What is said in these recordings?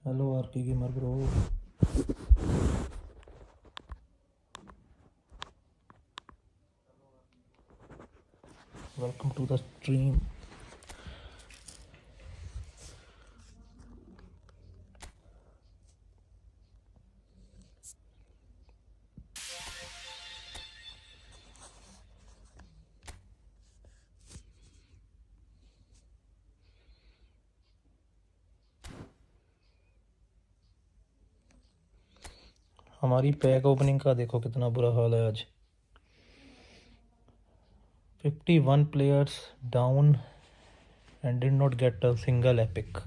Hello RK gamer bro, welcome to the stream. हमारी pack opening का देखो कितना बुरा हाल है आज। 51 players down and did not get a single epic.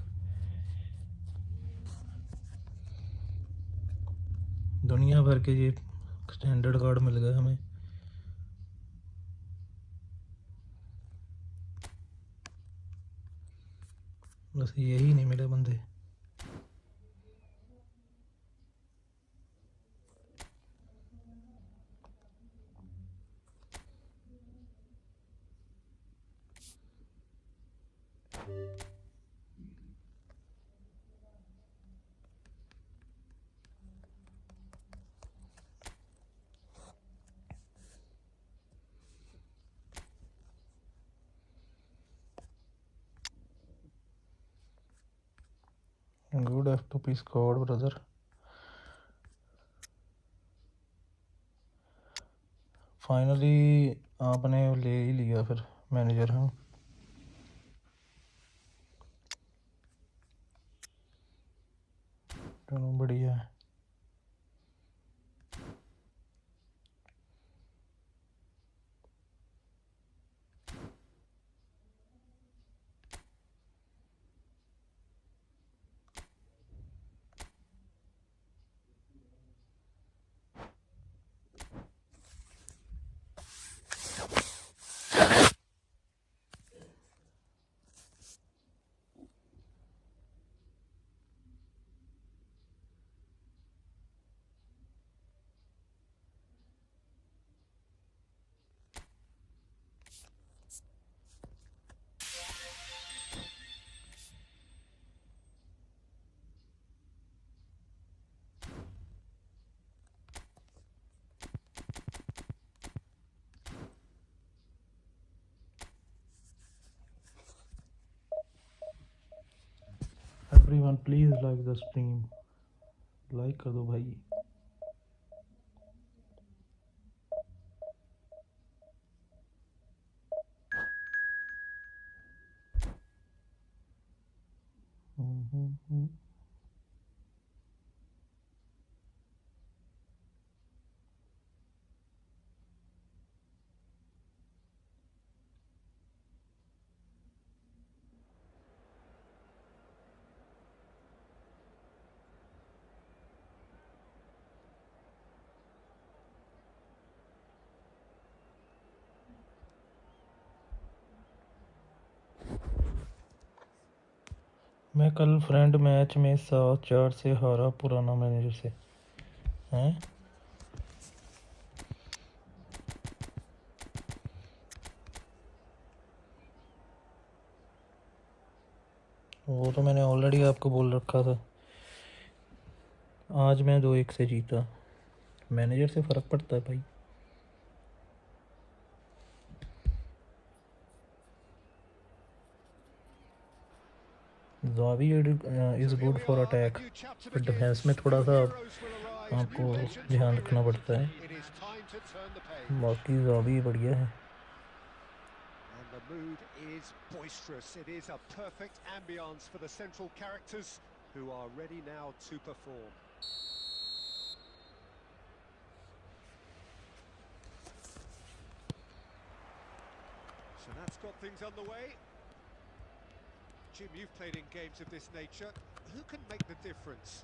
दुनिया भर के ये स्टैंडर्ड कार्ड मिल गए हमें। बस यही नहीं मिले बंदे। Good F2P squad brother. Finally आपने ले ही लिया फिर मैनेजर। हाँ चलो बढ़िया है। Everyone please like the stream, like कर दो भाई। मैं कल फ्रेंड मैच में 7-4 से हारा पुराना मैनेजर से। हैं वो तो मैंने ऑलरेडी आपको बोल रखा था। आज मैं 2-1 से जीता। मैनेजर से फ़र्क पड़ता है भाई। Xavi is good for attack, पर डिफेंस में थोड़ा सा आपको ध्यान रखना पड़ता है। बाकी ज़ावी बढ़िया है। The mood is boisterous. It is a perfect ambience for the central characters who are ready now to perform. So that's got things underway. Jim, you've played in games of this nature. Who can make the difference?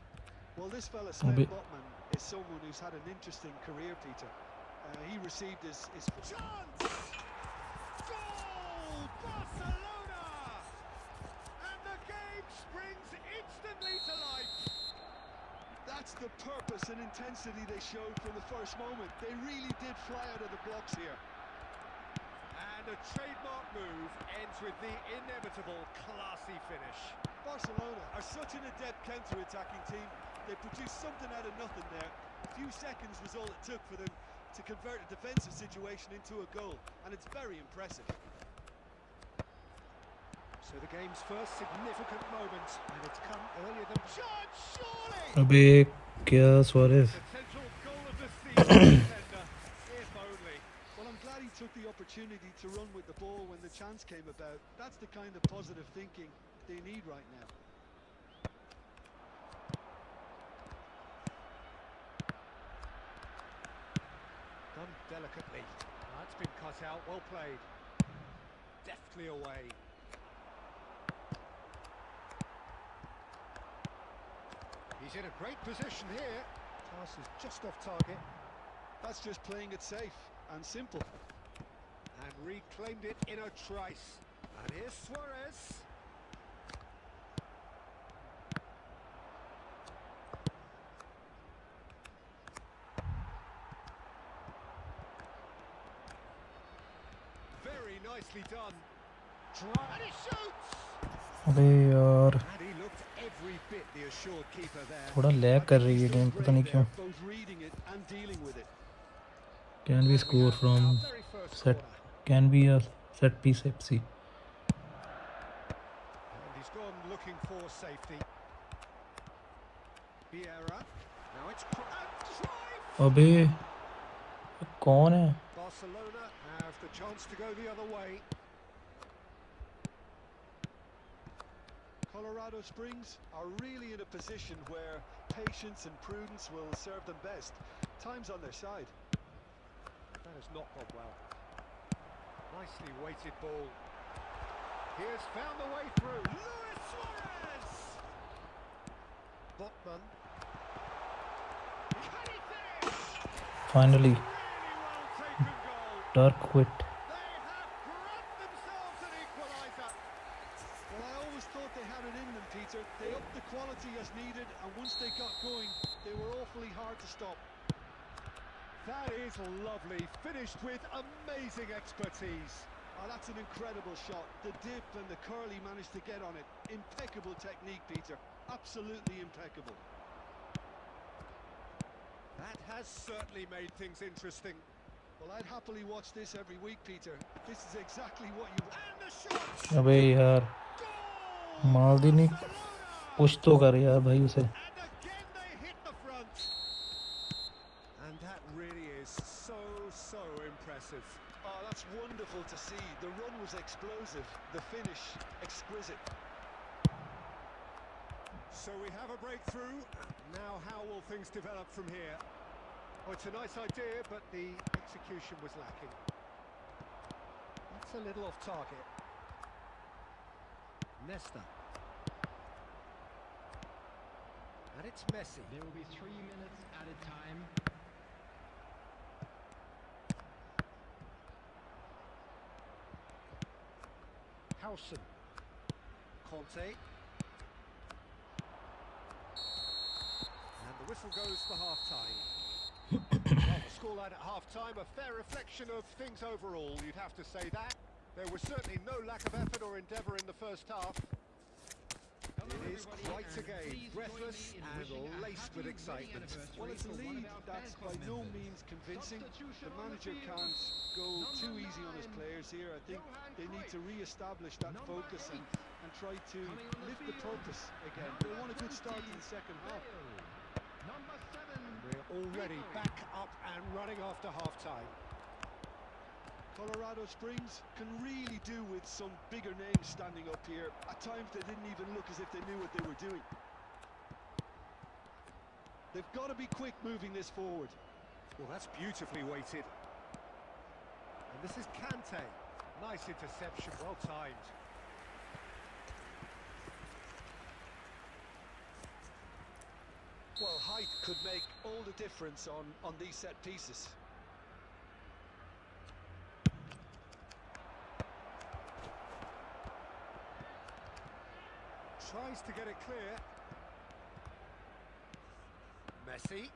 Well, this fella, Sven Botman, is someone who's had an interesting career, Peter. He received his Chance! Goal! Barcelona! And the game springs instantly to life. That's the purpose and intensity they showed from the first moment. They really did fly out of the blocks here. And a trademark move ends with the inevitable classy finish. Barcelona are such an adept counter-attacking team. They produced something out of nothing there. A few seconds was all it took for them to convert a defensive situation into a goal, and it's very impressive. So the game's first significant moment, and it's come earlier than George, surely! अबे क्या Suarez. Potential goal of the season contender, if only. Well, I'm glad he took the opportunity to run with the ball when the chance came about. That's the kind of positive thinking they need right now. Done delicately. That's been cut out, well played. Deftly away. He's in a great position here. Pass is just off target. That's just playing it safe and simple. And reclaimed it in a trice. And here's Suarez. Very nicely done. And he shoots! अबे यार And he looked every bit the assured keeper there. थोड़ा lag कर रही है game पता नहीं क्यों. Both reading it and dealing with it. Can we score from Very first set? corner. Can be a set piece FC. And he's gone looking for safety. Vieira. Now it's drive. अबे कौन है? Barcelona have the chance to go the other way. Colorado Springs are really in a position where patience and prudence will serve them best. Time's on their side. That has not gone well. Nicely weighted ball. He has found the way through. Luis Suarez! Botman. Can he finish? Finally, Really well taken goal. Dark quit. They have grabbed themselves an equaliser. Well, I always thought they had it in them, Peter. They upped the quality as needed, and once they got going, they were awfully hard to stop. That is lovely. Finished with amazing expertise. Oh, that's an incredible shot. The dip and the curl he managed to get on it. Impeccable technique, Peter. Absolutely impeccable. That has certainly made things interesting. Well, I'd happily watch this every week, Peter. This is exactly what you want. And the shot! अबे यार Goal! मार दी नहीं. Barcelona! Push तो कर यार भाई उसे. And again they hit the front. And that really is so impressive. Oh, that's wonderful to see. The run was explosive. The finish, exquisite. So we have a breakthrough. Now how will things develop from here? Oh, it's a nice idea, but the execution was lacking. That's a little off target. Nesta. And it's Messi. There will be 3 minutes at a time. Howson. Conte. And the whistle goes for half-time. Well, the scoreline at half-time, a fair reflection of things overall, you'd have to say that. There was certainly no lack of effort or endeavour in the first half. It is quite a game, breathless and laced with excitement. Well, it's a lead that's by no means convincing. The manager can't go too easy on his players here. I think they need to re-establish that focus and try to lift the purpose again. They want a good start in the second half. We're already back up and running after half-time. Colorado Springs can really do with some bigger names standing up here. At times they didn't even look as if they knew what they were doing. They've got to be quick moving this forward. Well, that's beautifully weighted. And this is Kante. Nice interception, well timed. height could make all the difference on these set pieces. Tries to get it clear. Messi.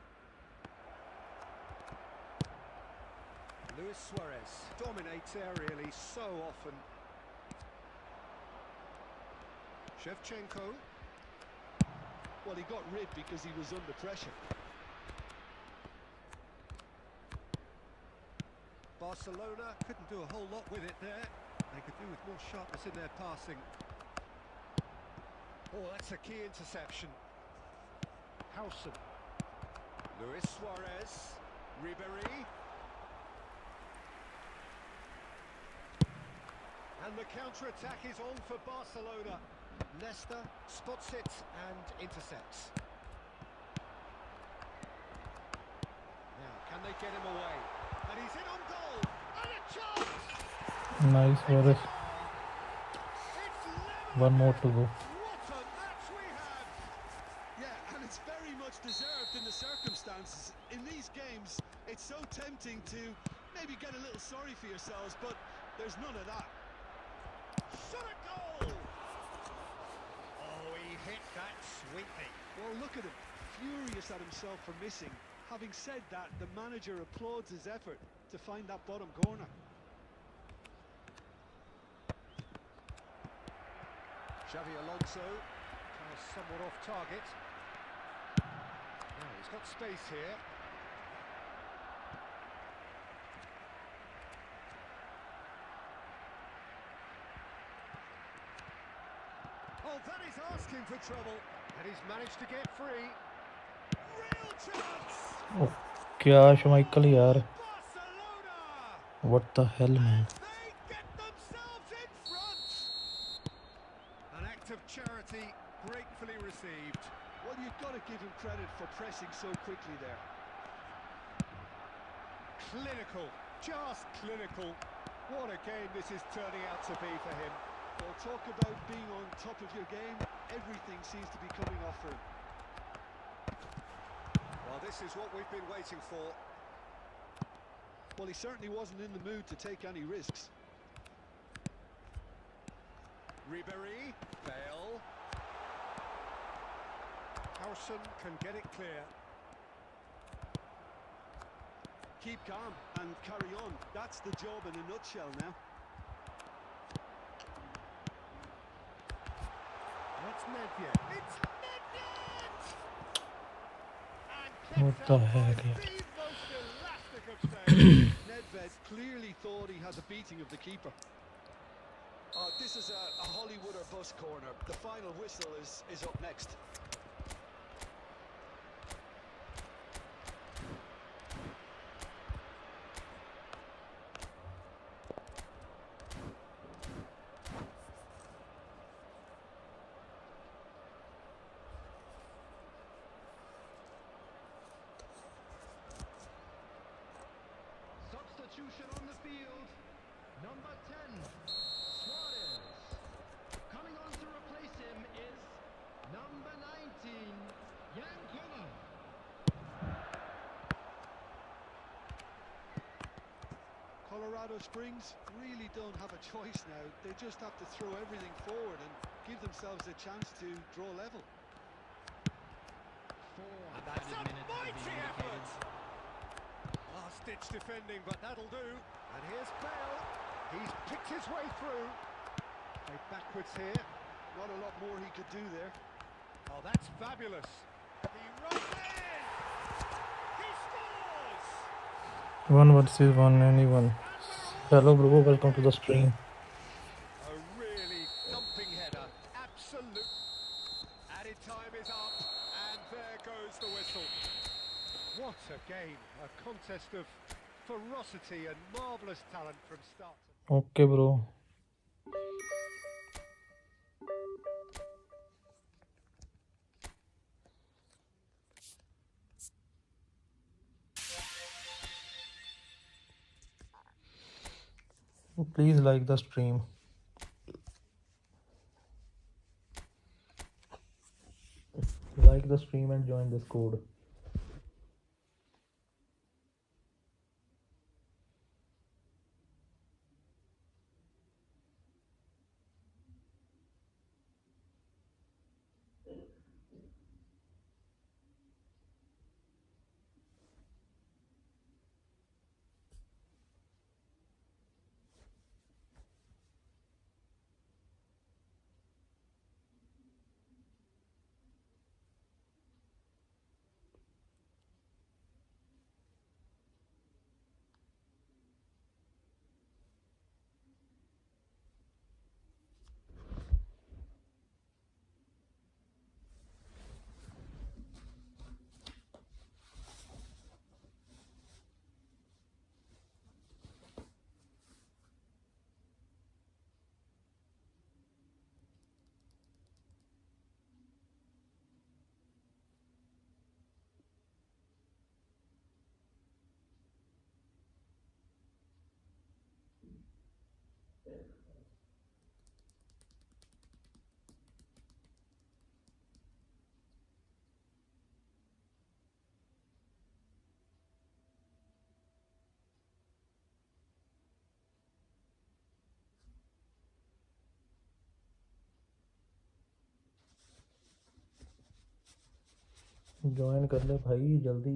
Luis Suarez dominates aerially so often. Shevchenko. Well, he got rid because he was under pressure. Barcelona couldn't do a whole lot with it there. They could do with more sharpness in their passing. Oh, that's a key interception. Howson. Luis Suarez. Ribéry. And the counter-attack is on for Barcelona. Nesta spots it and intercepts. Now, can they get him away? And he's in on goal! And a chance! Nice, Suarez. It's One more to go. what a match we have! Yeah, and it's very much deserved in the circumstances. In these games, it's so tempting to maybe get a little sorry for yourselves, but there's none of that. Shot a goal! Oh, he hit that sweetly. Well, look at him, furious at himself for missing. Having said that, the manager applauds his effort to find that bottom corner. Xavi Alonso, somewhat off target. Now he's got space here. Oh, that is asking for trouble. And he's managed to get free. Real chance! Oh, क्या Schmeichel यार. Barcelona! What the hell, man? They get themselves in front! An act of charity gratefully received. Well, you've got to give him credit for pressing so quickly there. Clinical, just clinical. What a game this is turning out to be for him. Well, talk about being on top of your game. Everything seems to be coming off for him. Well, this is what we've been waiting for. Well, he certainly wasn't in the mood to take any risks. Ribéry, Bale. Howson can get it clear. Keep calm and carry on. That's the job in a nutshell now. That's Nedved. It's Nedved! And What the heck, the yeah. most elastic of saves. Nedved clearly thought he had the beating of the keeper. This is a Hollywood or bust corner. The final whistle is up next. Substitution on the field. Number 10, Suarez. Coming on to replace him is number 19, Yankee. Colorado Springs really don't have a choice now. They just have to throw everything forward and give themselves a chance to draw level. 4 And that's added a minutes have mighty been effort. indicated. Last-ditch defending, but that'll do. And here's Bale. He's picked his way through. Played backwards here. Not a lot more he could do there. Oh, that's fabulous. He runs in. He scores. 1 versus 1, anyone. Hello, bro. Welcome to the stream. A really thumping header. Absolute. Added time is up, and there goes the whistle. What a game. A contest of ferocity and marvellous talent from start to... Okay, bro. Please like the stream. Like the stream and join this code. Join कर ले भाई जल्दी।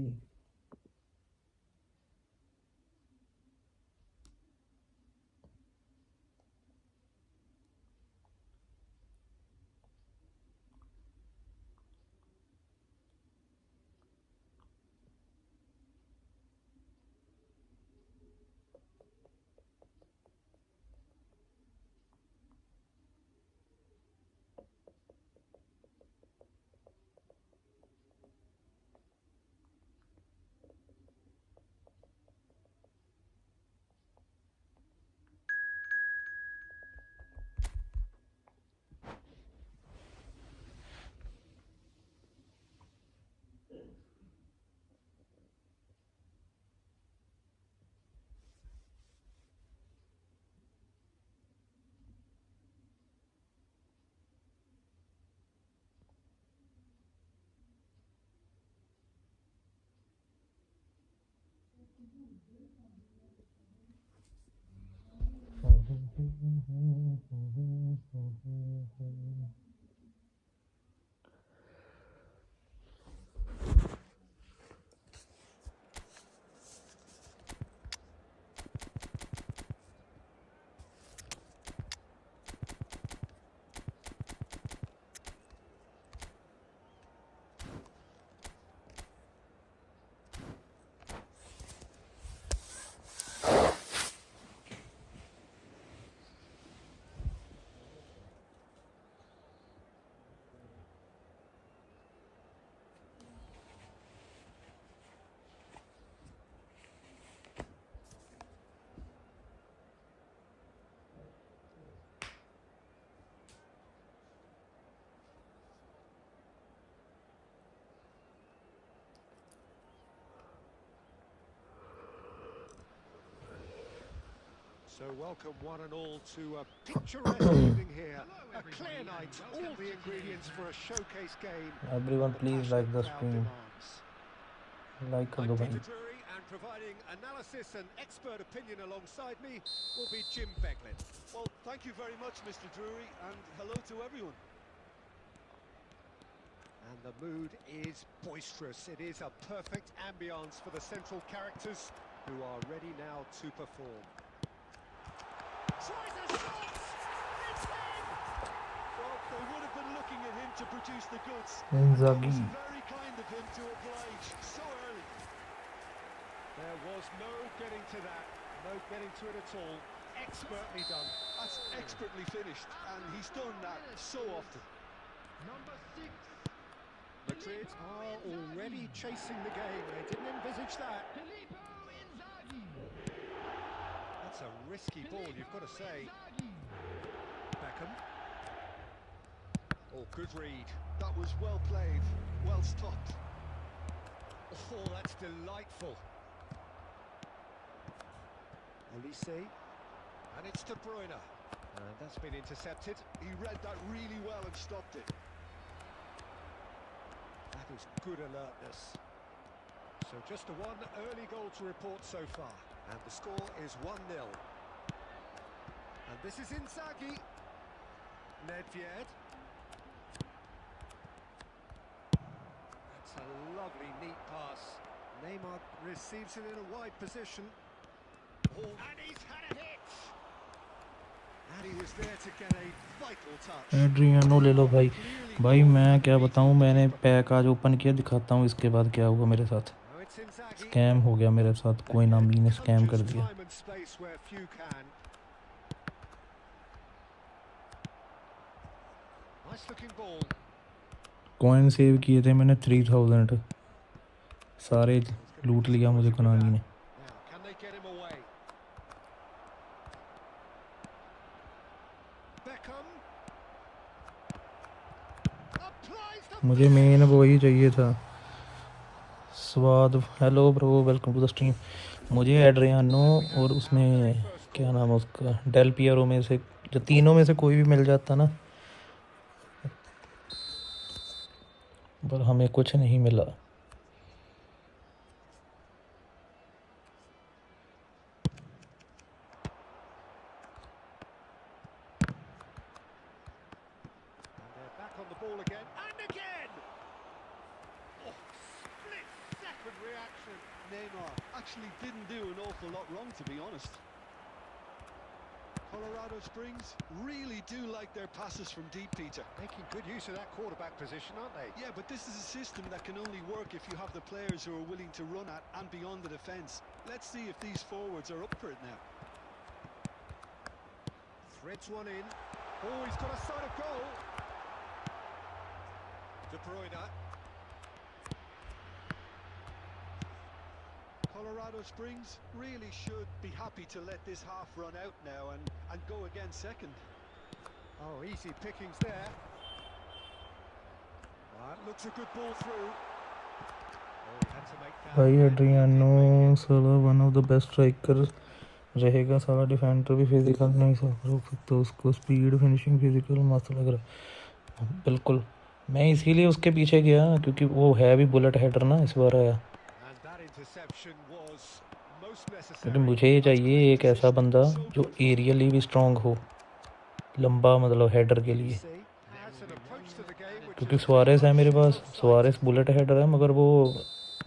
So welcome one and all to a picturesque evening here. A clear night, all the ingredients for a showcase game. Everyone please like the Crowd stream, demands. like कर I'm दो Peter भाई। Drury, and providing analysis and expert opinion alongside me will be Jim Beglin. Well, thank you very much, Mr. Drury, and hello to everyone. And the mood is boisterous. It is a perfect ambience for the central characters who are ready now to perform. Tries a shot! It's in! Well, they would have been looking at him to produce the goods. Inzaghi. It was very kind of him to oblige so early. There was no getting to that, no getting to it at all. Expertly done. That's expertly finished, and he's done that so often. Number 6. Madrid are already chasing the game. They didn't envisage that. Filippo Inzaghi. That's a risky ball, you've got to say. Beckham. Oh, good read. That was well played, well stopped. Oh, that's delightful. Elise. And it's De Bruyne. And that's been intercepted. He read that really well and stopped it. That is good alertness. So just a one early goal to report so far. And the score is 1-0. And this is Inzaghi. Nedved. That's a lovely, neat pass. Neymar receives it in a wide position. Oh, and he's had a hit! And he was there to get a vital touch. Adriano ले लो भाई। भाई मैं क्या बताऊं, मैंने pack आज open किया, दिखाता हूं इसके बाद क्या हुआ मेरे साथ। Now it's Inzaghi. स्कैम हो गया मेरे साथ, कोई नामी ने स्कैम कर दिया। Time and space where few can. Nice looking ball. Coin save किए थे मैंने 3000, सारे लूट लिया मुझे कोनामी ने। Now, can they get him away? Beckham. Applies the मुझे मेन वही चाहिए था, स्वाद। Hello bro, welcome to the stream. मुझे एड्रियानो और उसने क्या नाम है उसका, डेल पियरो में से, जो तीनों में से कोई भी मिल जाता ना, पर हमें कुछ नहीं मिला। And they're back on the ball again, and again! Oh, split-second reaction. Neymar actually didn't do an awful lot wrong, to be honest. Colorado Springs really do like their passes from deep, Peter. Making good use of that quarterback position, aren't they? Yeah, but this is a system that can only work if you have the players who are willing to run at and beyond the defence. Let's see if these forwards are up for it now. Threads one in. Oh, he's got a sight of goal. De Bruyne. Colorado Springs really should be happy to let this half run out now and go again second. Oh, easy pickings there. That looks a good ball through. Oh, he had to make that. भाई Adriano साला one of the best striker रहेगा, साला defender भी physical नहीं रोक सकता उसको, speed finishing physical मस्त लग रहा है बिल्कुल। मैं इसीलिए उसके पीछे गया क्योंकि वो है भी बुलेट हेडर ना, इस बार आया। And that interception was most क्योंकि necessary. मुझे ये चाहिए एक ऐसा बंदा जो एरियली भी स्ट्रॉन्ग हो, लंबा मतलब हेडर के लिए, See, has an approach to the game which क्योंकि is सुआरेस है मेरे पास, both sides. Suarez bullet header है मगर वो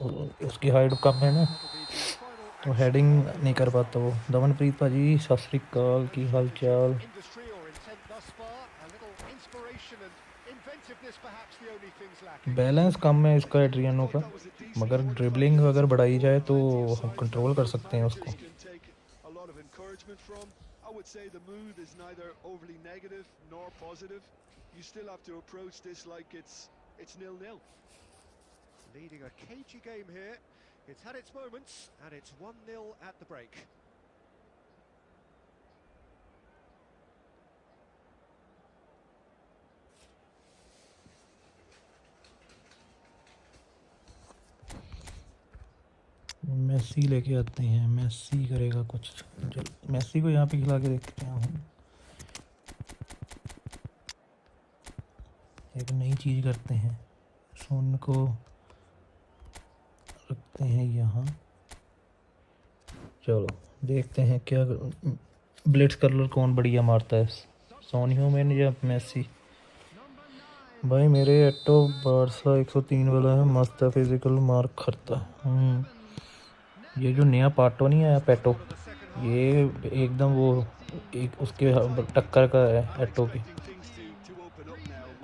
उसकी हाइट कम है ना, That'll be the final तो action हेडिंग of the नहीं कर first पाता half. वो। दमनप्रीत भाजी सत श्री अकाल, की हाल चाल। Industry or intent thus far, a little inspiration and inventiveness perhaps the only things lacking. Balance कम है इसका एड्रियानो का, मगर ड्रिबलिंग अगर बढ़ाई जाए तो हम कंट्रोल कर सकते हैं उसको। Can take a lot of encouragement from. I would say the mood is neither overly negative nor positive. You still have to approach this like it's 0-0. Leading a cagey game here. It's had its moments and it's 1-0 at the break. Messi लेके आते हैं, Messi करेगा कुछ, Messi को यहाँ पे खिला के देखते हैं हम। एक नई चीज़ करते हैं, सोन को रखते हैं यहाँ। चलो देखते हैं क्या ब्लिट्स कलर कौन बढ़िया मारता है, सोन ह्यूमन या मेसी। भाई मेरे एटो बारसा 103 वाला है, मस्त है, फिजिकल मार्क करता है। ये जो नया पाटो नहीं आया पेटो, ये एकदम वो एक उसके टक्कर का है एटो की।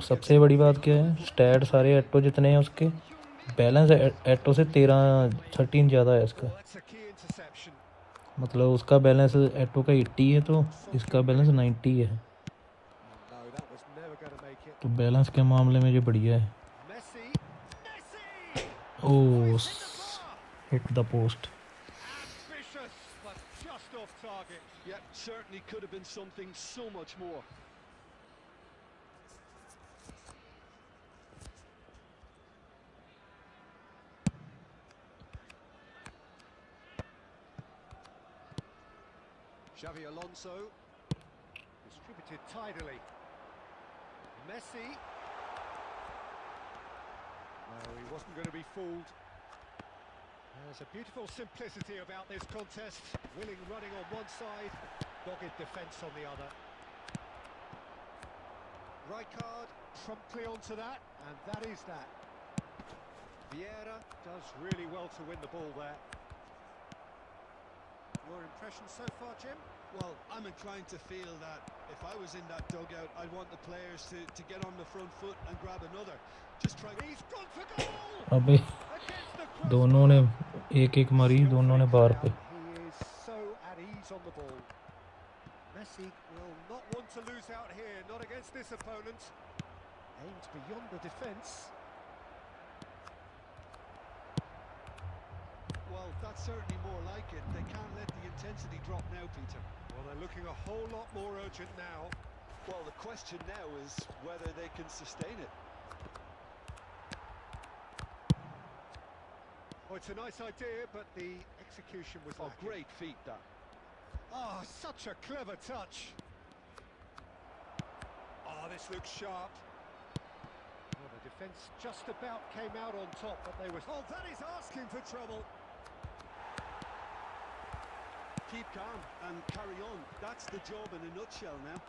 सबसे बड़ी बात क्या है, स्टैट सारे एटो जितने हैं उसके, बैलेंस एटो से 13 ज़्यादा है इसका, That's a key interception. मतलब उसका बैलेंस एटो का 80 है तो इसका बैलेंस 90 है, No, that was never going to make it. तो बैलेंस के मामले में ये बढ़िया है। Messi. Oh hit the post. Ambitious, but just off target. Yeah, certainly could have been something so much more. Xavi Alonso. Distributed tidily. Messi. No, he wasn't going to be fooled. There's a beautiful simplicity about this contest. Willing running on one side, dogged defence on the other. Rijkaard promptly onto that, and that is that. Vieira does really well to win the ball there. Your impression so far, Jim? Well, I'm inclined to feel that if I was in that dugout, I'd want the players to get on the front foot and grab another. Just try. He's gone for goal! अबे Against the crossbar. दोनों ने एक मारी, दोनों ने बार पे। He is so at ease on the ball. Messi will not want to lose out here, not against this opponent. Aims beyond the defence. Well, that's certainly more like it. They can't let the intensity drop now, Peter. Well, they're looking a whole lot more urgent now. Well, the question now is whether they can sustain it. Oh, it's a nice idea, but the execution was Oh, lacking. great feat, that. Oh, such a clever touch. Oh, this looks sharp. Well, the defence just about came out on top, but they were... Oh, that is asking for trouble. Keep calm and carry on. That's the job in a nutshell now.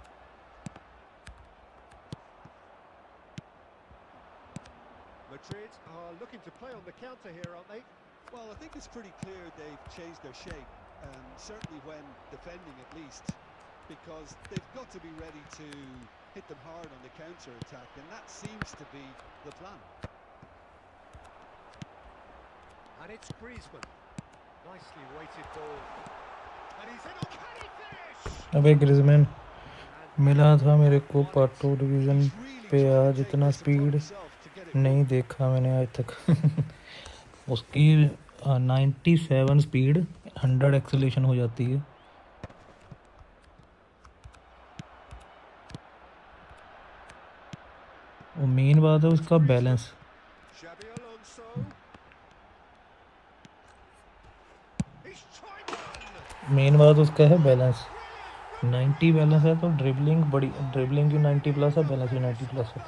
Madrid are looking to play on the counter here, aren't they? Well, I think it's pretty clear they've changed their shape, certainly when defending at least, because they've got to be ready to hit them hard on the counter-attack, and that seems to be the plan. And it's Griezmann. Nicely weighted ball. And he's in. Oh, can he finish? अबे Griezmann मिला था मेरे को part 2 division पे आज, इतना speed नहीं देखा मैंने आज तक। उसकी 97 स्पीड 100 एक्सेलेरेशन हो जाती है। वो मेन बात है उसका balance. Xabi Alonso. He's tried one. Main बात उसका है बैलेंस। 90 बैलेंस है तो ड्रिबलिंग बड़ी, ड्रिबलिंग की 90 प्लस है, बैलेंस की 90 प्लस है,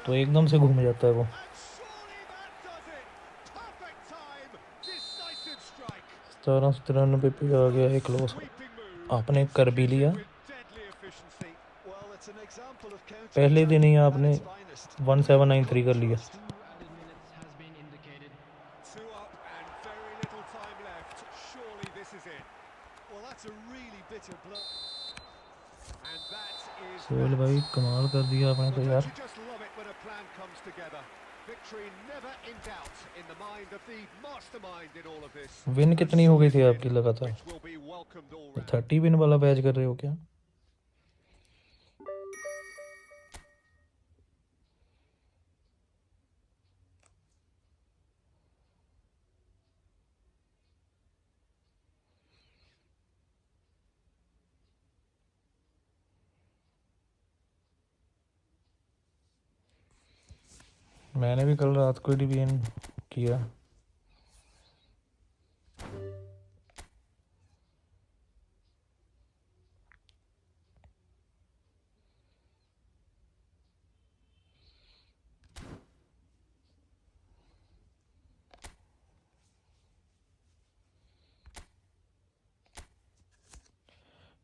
तो एकदम से घूम जाता है वो। And surely that does it. Perfect time. Decisive strike. 1793 पे आ गया एक लॉस, Sweeping move. आपने कर भी लिया। With deadly efficiency. Well, it's an example of पहले दिन ही आपने at its finest. 1793 कर लिया। 2 added minutes has been indicated. 2 up and very little time left. Surely this is it. Well, that's a really bitter blow. And that is Sohail that. भाई कमाल कर दिया आपने तो But यार। don't you just love it when a plan comes together? Victory never in doubt in the mind of the mastermind in all of this. Win कितनी हो गई थी आपकी लगातार? Which will be welcomed all round. 30 win वाला batch कर रहे हो क्या? मैंने भी कल रात को डिवीजन किया।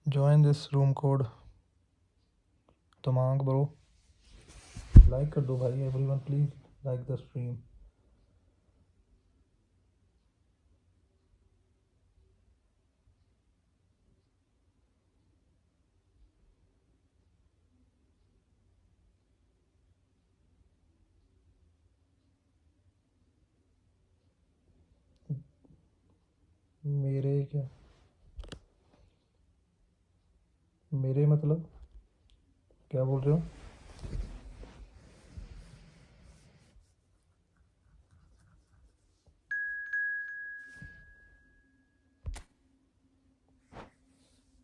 Join this room code Tamang bro. Like कर दो भाई, everyone please like the stream. मेरे क्या, मेरे मतलब क्या बोल रहे हो?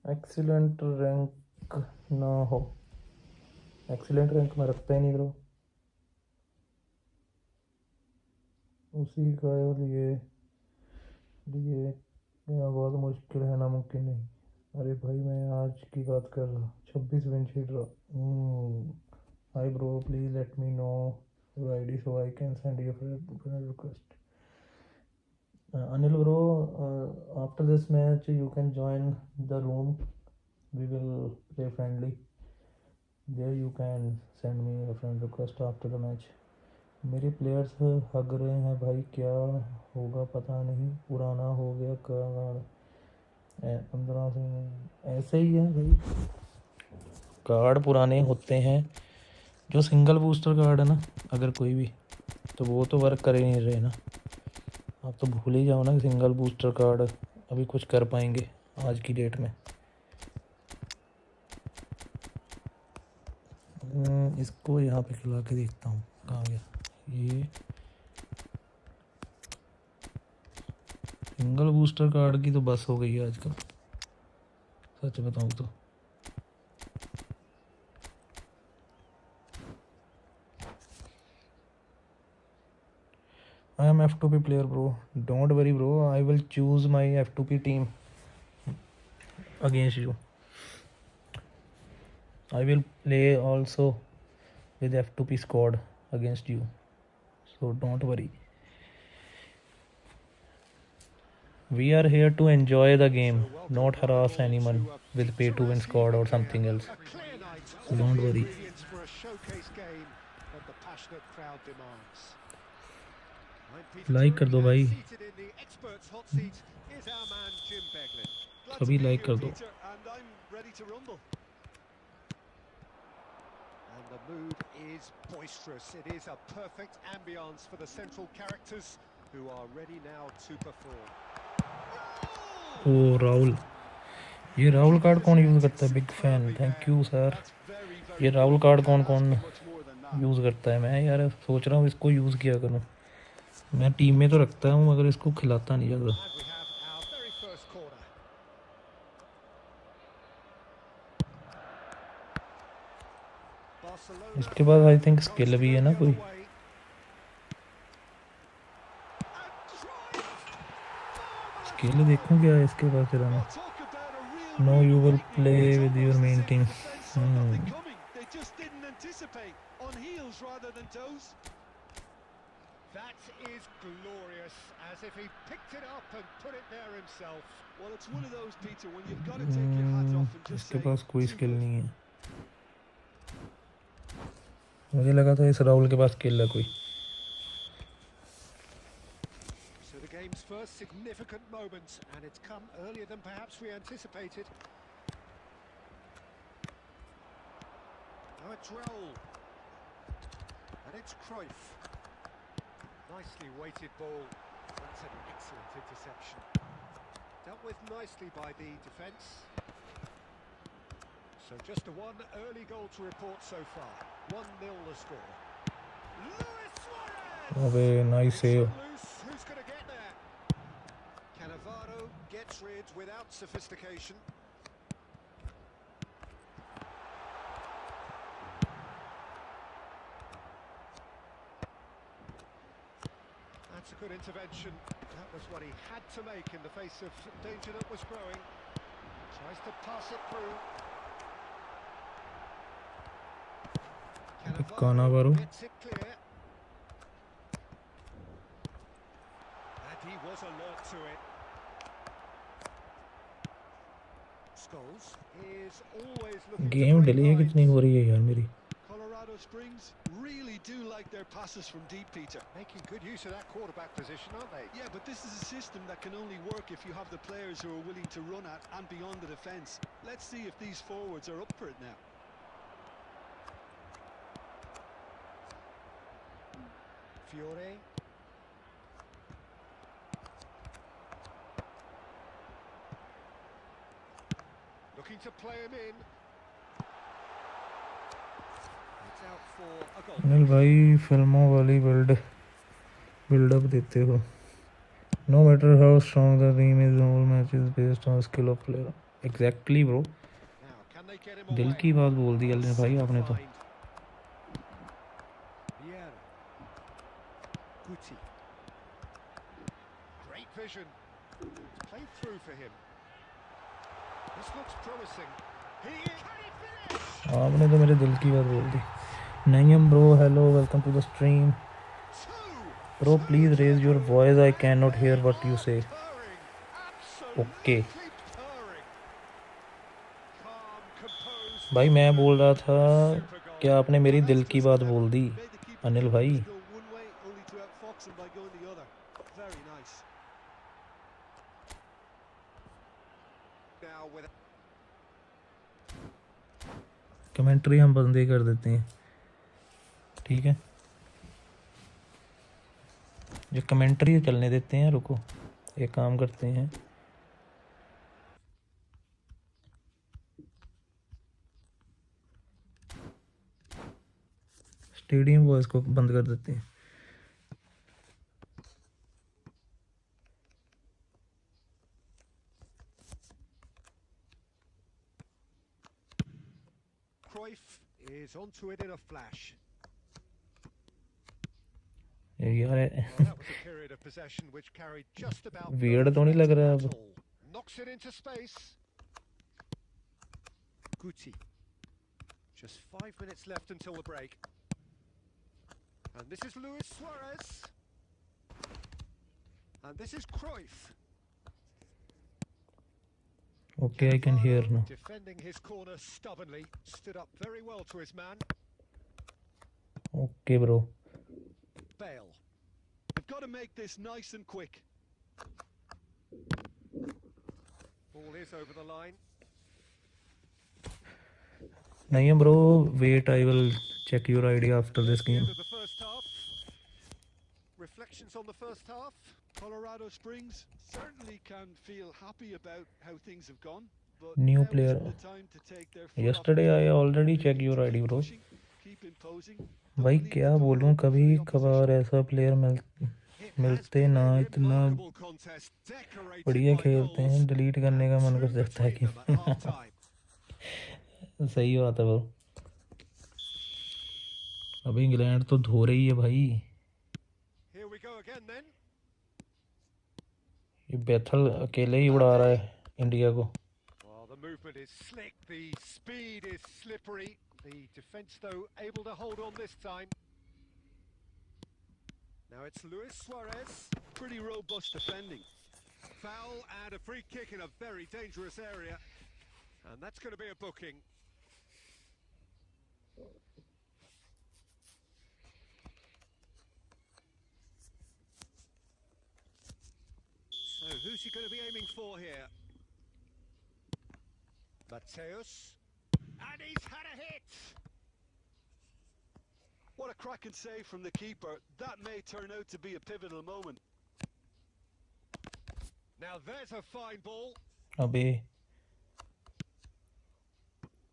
एक्सीलेंट रैंक ना हो, एक्सीलेंट रैंक में रखता ही नहीं ब्रो। उसी का लिए लिए यह बहुत मुश्किल है, नामुमकिन नहीं। अरे भाई मैं आज की बात कर रहा, 26 विन शीट रहा। Hi bro, please let me know your ID so I can send you friend request. Anil bro, after this match you can join the room, we will play friendly there, you can send me a friend request after the match। मेरे players हग रहे हैं भाई, क्या होगा पता नहीं, पुराना हो गया कार्ड 15 से, ऐसे ही है भाई, कार्ड पुराने होते हैं। जो सिंगल बूस्टर कार्ड है ना, अगर कोई भी, तो वो तो वर्क कर ही नहीं रहे ना। आप तो भूल ही जाओ ना कि सिंगल बूस्टर कार्ड अभी कुछ कर पाएंगे आज की डेट में। इसको यहाँ पे खिला के देखता हूँ कहाँ गया ये। सिंगल बूस्टर कार्ड की तो बस हो गई है आजकल, सच बताऊँ तो। I am F2P player bro, don't worry bro, I will choose my F2P team against you. I will play also with F2P squad against you, so don't worry. We are here to enjoy the game, not harass anyone with pay to win squad or something else. A clear night, So all don't the worry. ingredients for a showcase game that the passionate crowd demands. Like कर दो भाई, Seated in the experts' hot seat is our man Jim Beglin. Glad to सभी be like here, कर दो. Peter, and I'm ready to rumble. And the mood is boisterous. It is a perfect ambience for the central characters who are ready now to perform. ओ राहुल, ये Rahul card कौन use करता है? Big fan, thank you sir. That's very, very ये good. Rahul card कौन Can't कौन ask for much more than that. Use करता है? मैं यार सोच रहा हूँ इसको यूज़ किया करूँ. मैं टीम में तो रखता हूँ मगर इसको खिलाता नहीं ज़्यादा. And we have our very first corner. Barcelona. इसके बाद आई थिंक स्किल भी है ना कोई. स्किल देखूँ क्या है इसके पास जरा मैं. Talk about a real No, you will nightmare. play It's with your almost main as if team. the defence saw nothing coming. They just didn't anticipate. On heels rather than toes. That is glorious, as if he picked it up and put it there himself. Well, it's one of those, Peter, when you've got to take your hat off and just इसके say, पास कोई "Too skill good." नहीं है. मुझे लगा था इस राहुल के पास skill है कोई. So the game's first significant moment, and it's come earlier than perhaps we anticipated. Now it's Raul, and it's Cruyff. Nicely weighted ball. That's an excellent interception. Dealt with nicely by the defence. So just a one early goal to report so far. 1-0 the score. Luis Suarez! अबे nice It's save. let loose. Who's going to get there? Cannavaro gets rid without sophistication. That's a good intervention. That was what he had to make in the face of danger that was growing. Tries to pass it through. Cannavaro gets it clear. And he was alert to it. Scholes is always looking game to break delay कितनी lines. हो रही है यार मेरी. Colorado Springs really do like their passes from deep, Peter. Making good use of that quarterback position, aren't they? Yeah, but this is a system that can only work if you have the players who are willing to run at and beyond the defence. Let's see if these forwards are up for it now. Fiore. Looking to play him in. It's out for a goal. Anil भाई फिल्मों वाली buildup देते हो. No matter how strong the team is, all matches based on skill of player. Exactly bro. Now, can they get him दिल away? की बात बोल दी अनिल भाई आपने तो. Vieira. Guti. Great vision. It's played through for him. This looks promising. Can he finish? आपने तो मेरे दिल की बात बोल दी. नयम bro, hello, welcome to the stream. Bro, please raise your voice. I cannot hear what you say. Okay. भाई मैं बोल रहा था क्या आपने मेरी दिल की बात बोल दी अनिल भाई. Go one way only to outfox him by going the other. Very nice. Now with commentary हम बंद ही कर देते हैं, ठीक है. जो कमेंट्री चलने देते हैं. रुको एक काम करते हैं. स्टेडियम वॉइस को बंद कर देते हैं. Cruyff is onto it in a flash. यार Well, that was a period of possession which carried just about Weird no तो नहीं लग threat रहा है at अब. all. Knocks it into space. Guti. Just 5 minutes left until the break. And this is Luis Suarez. And this is Cruyff. Okay, I can hear now. Defending his corner stubbornly, stood up very well to his man. Okay, bro. Bale. They've got to make this nice and quick. Ball is over the line. नहीं bro, wait, I will check your ID after this There's the game. end of the first half. Reflections on the first half. Colorado Springs certainly can feel happy about how things have gone, but New now player. isn't the time to take their foot off Yesterday the I gas. already They checked need your to ID, keep bro. pushing, keep imposing. Don't भाई leave क्या the door बोलूं, open for कभी the कभार opposition. ऐसा player It has मिलते been ना a इतना remarkable contest, decorated बढ़िया by खेलते हैं, goals, डिलीट करने and का मन कर two सकता है between them at half कि time. सही बात है bro. अभी इंग्लैंड तो धो रही है भाई. Here we go again then. ये बेथल अकेले ही उड़ा रहा है इंडिया को. Well, the movement is slick, the speed is slippery. The defence, though, able to hold on this time. Now it's Luis Suarez. Pretty robust defending. Foul and a free kick in a very dangerous area. And that's going to be a booking. So who's he going to be aiming for here? Mateus. And he's had a hit! What a cracking save from the keeper. That may turn out to be a pivotal moment. Now there's a fine ball. अबे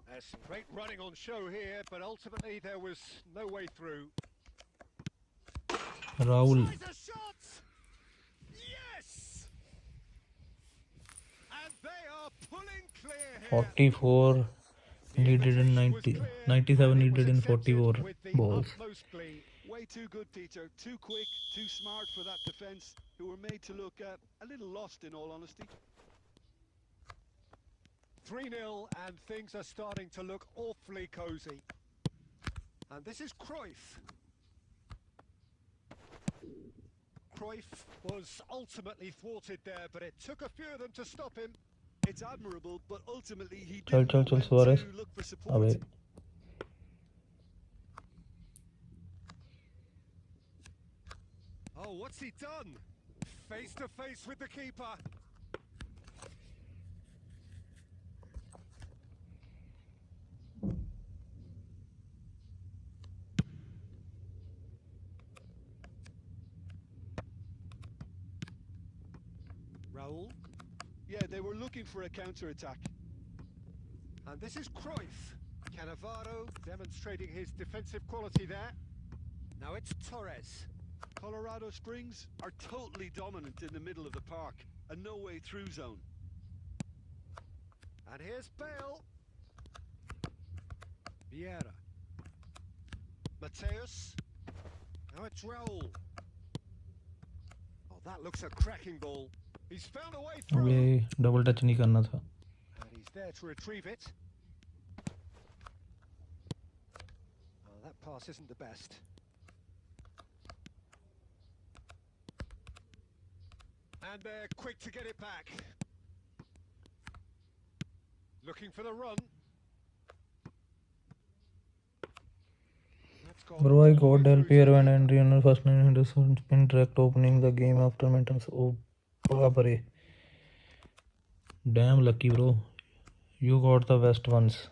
There's some great running on show here, but ultimately there was no way through. Rahul. Tries a shot! Yes! And they are pulling clear here. 44 needed in 90, 97 needed in 44 balls. Way too good, Peter. Too quick, too smart for that defence, who were made to look a little lost, in all honesty. 3-0, and things are starting to look awfully cosy. And this is Cruyff. Cruyff was ultimately thwarted there, but it took a few of them to stop him. It's admirable, but ultimately he चल didn't चल know चल when Suarez. to look for support. अबे Oh, what's he done? Face to face with the keeper. Raul. Yeah, they were looking for a counter-attack. And this is Cruyff. Cannavaro demonstrating his defensive quality there. Now it's Torres. Colorado Springs are totally dominant in the middle of the park. A no-way through zone. And here's Bale. Vieira. Mateus. Now it's Raul. Oh, that looks a cracking ball. He's found a way through. अबे double touch नहीं करना था. And he's there to retrieve it. Oh, that pass isn't the best. And they're quick to get it back. Looking for the run. That's gone Bro, I all the got way Del through Piero to and the Henry on the first 900 spin direct opening the game after maintenance. Oh, बाप damn lucky, bro. You got the best ones.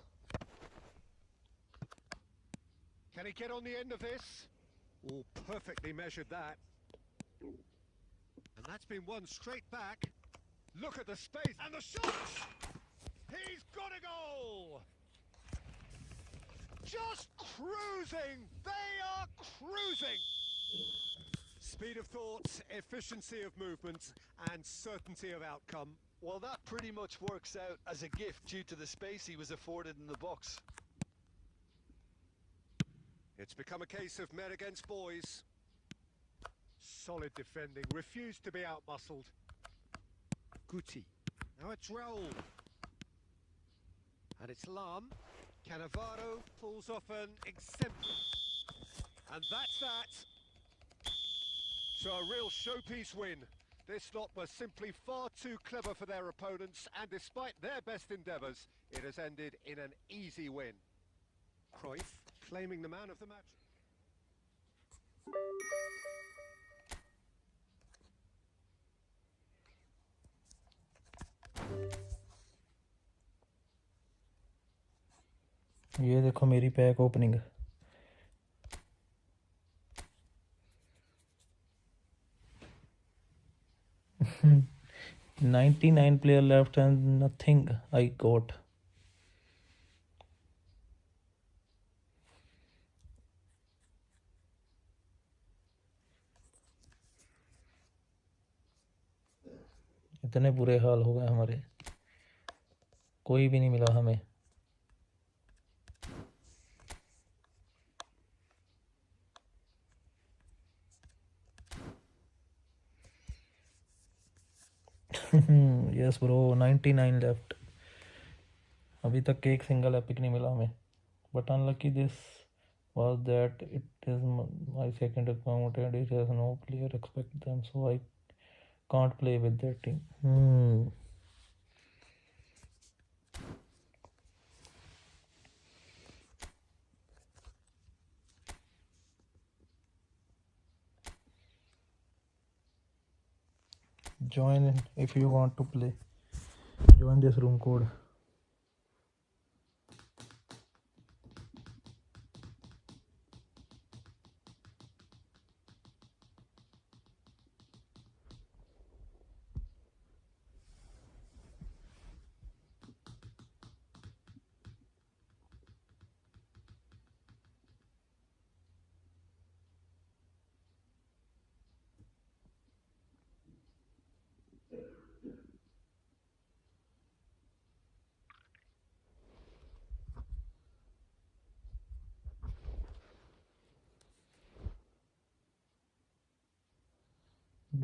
Can he get on the end of this? Oh, perfectly measured that. And that's been one straight back. Look at the space and the shots! He's got a goal! Just cruising! They are cruising! Speed of thought, efficiency of movement, and certainty of outcome. Well, that pretty much works out as a gift due to the space he was afforded in the box. It's become a case of men against boys. Solid defending, refused to be outmuscled. Guti. Now it's Raul. And it's Lam. Cannavaro pulls off an exemplary. And that's that. So a real showpiece win. This lot were simply far too clever for their opponents, and despite their best endeavours, it has ended in an easy win. Cruyff claiming the man of the match. ये देखो मेरी pack opening. Hmm. 99 player left and nothing I got. इतने बुरे हाल हो गए हमारे, कोई भी नहीं मिला हमें। Yes bro, 99 left. अभी तक एक सिंगल एपिक नहीं मिला हमें, but unlucky this was that it is my second account and it has no player expect them, so I can't play with that team. Join in if you want to play. Join this room code.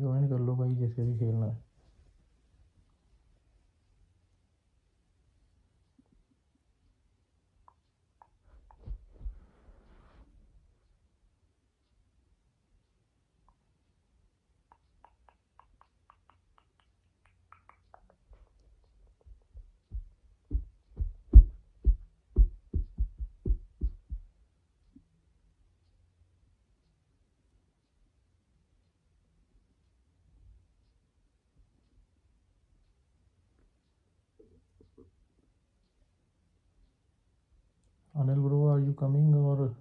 Join कर लो भाई, जैसे भी खेलना है। Anil bro, are you coming or?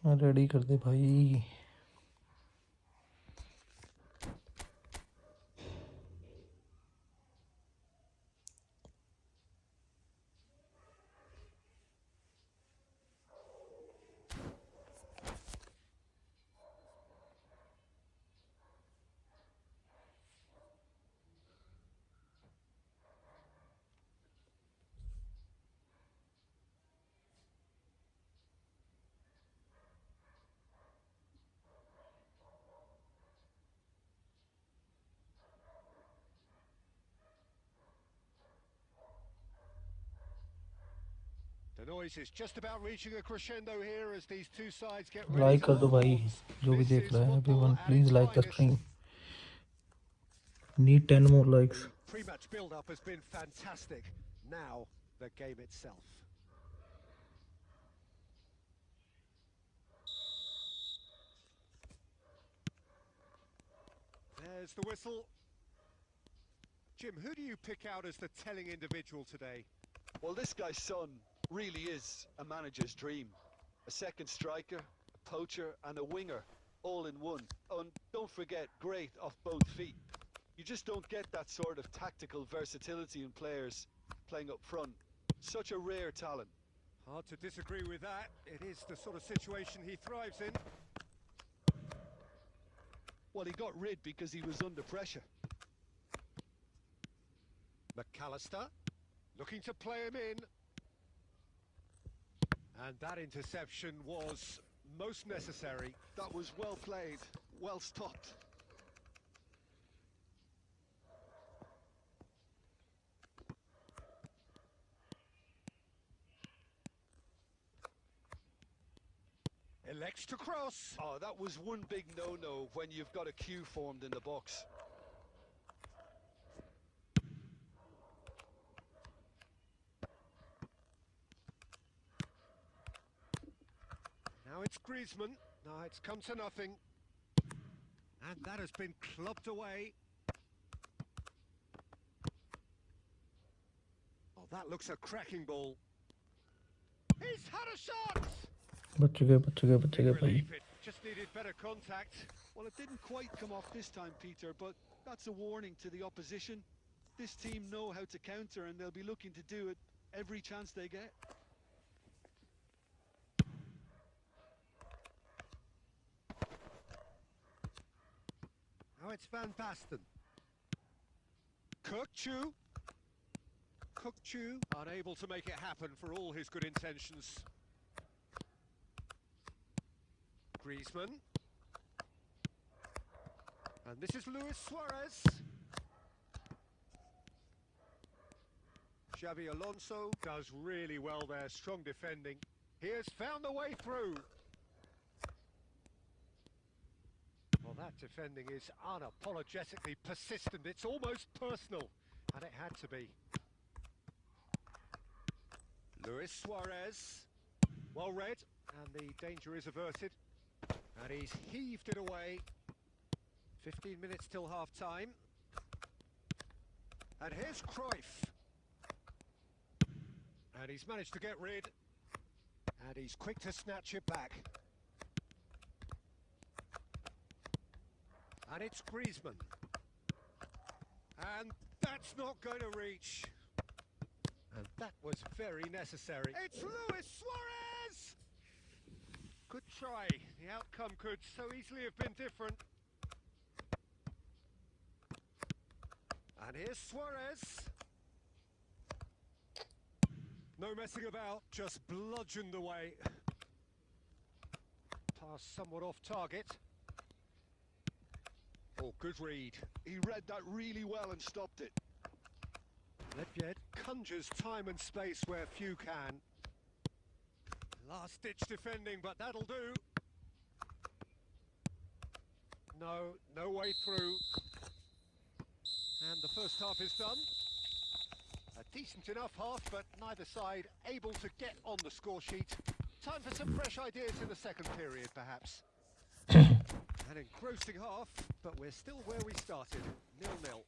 Ready कर दे भाई। The noise is just about reaching a crescendo here as these two sides get ready like to कर दो lock भाई, horns. जो भी This देख is रहा है। football everyone at please its like the finest. Stream. Need 10 more likes. The pre-match build-up has been fantastic. Now, the game itself. There's the whistle. Jim, who do you pick out as the telling individual today? Well, this guy's son really is a manager's dream. A second striker, a poacher and a winger, all in one. Oh, and don't forget, great off both feet. You just don't get that sort of tactical versatility in players playing up front. Such a rare talent. Hard to disagree with that. It is the sort of situation he thrives in. Well, he got rid because he was under pressure. McAllister looking to play him in. And that interception was most necessary. That was well played, well stopped. Elects to cross. Oh, that was one big no-no when you've got a queue formed in the box. Now it's Griezmann. No, it's come to nothing. And that has been clubbed away. Oh, that looks a cracking ball. He's had a shot! बच गए भाई। Relief it. Just needed better contact. Well, it didn't quite come off this time, Peter, but that's a warning to the opposition. This team know how to counter and they'll be looking to do it every chance they get. Now it's Van Basten. Kukçu. Kukçu unable to make it happen for all his good intentions. Griezmann. And this is Luis Suarez. Xavi Alonso does really well there, strong defending. He has found the way through. Well, that defending is unapologetically persistent. It's almost personal, and it had to be. Luis Suarez, well read, and the danger is averted. And he's heaved it away. 15 minutes till half-time. And here's Cruyff. And he's managed to get rid. And he's quick to snatch it back. And it's Griezmann. And that's not going to reach. And that was very necessary. It's Luis Suarez! Good try. The outcome could so easily have been different. And here's Suarez. No messing about, just bludgeoned away. Pass somewhat off target. Oh, good read. He read that really well and stopped it. Ledjed conjures time and space where few can. Last-ditch defending, but that'll do. No way through. And the first half is done. A decent enough half, but neither side able to get on the score sheet. Time for some fresh ideas in the second period, perhaps. An engrossing half, but we're still where we started, 0-0.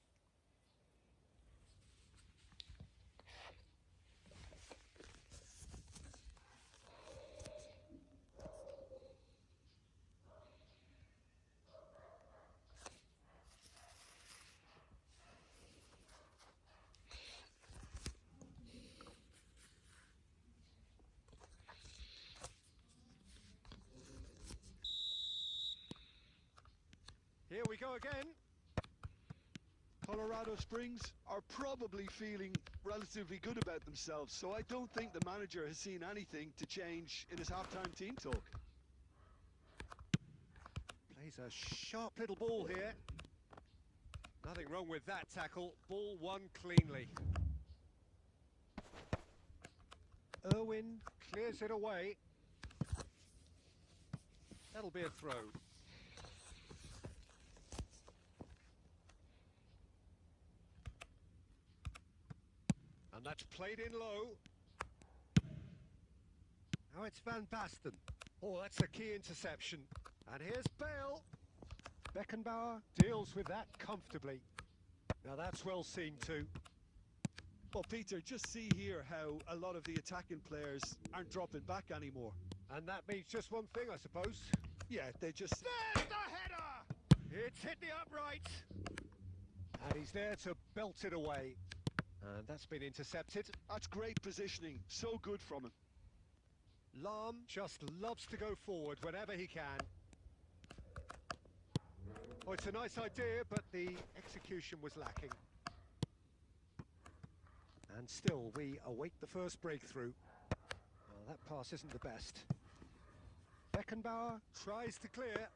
go again. Colorado Springs are probably feeling relatively good about themselves, so I don't think the manager has seen anything to change in his halftime team talk. Plays a sharp little ball here. Nothing wrong with that tackle. Ball won cleanly. Irwin clears it away. That'll be a throw. And that's played in low. Now it's Van Basten. Oh, that's a key interception. And here's Bale. Beckenbauer deals with that comfortably. Now that's well seen too. Well, Peter, just see here how a lot of the attacking players aren't dropping back anymore. And that means just one thing, I suppose. Yeah, they just... There's the header! It's hit the upright. And he's there to belt it away. And that's been intercepted. That's great positioning. So good from him. Lahm just loves to go forward whenever he can. Oh, it's a nice idea, but the execution was lacking. And still, we await the first breakthrough. Well, that pass isn't the best. Beckenbauer tries to clear.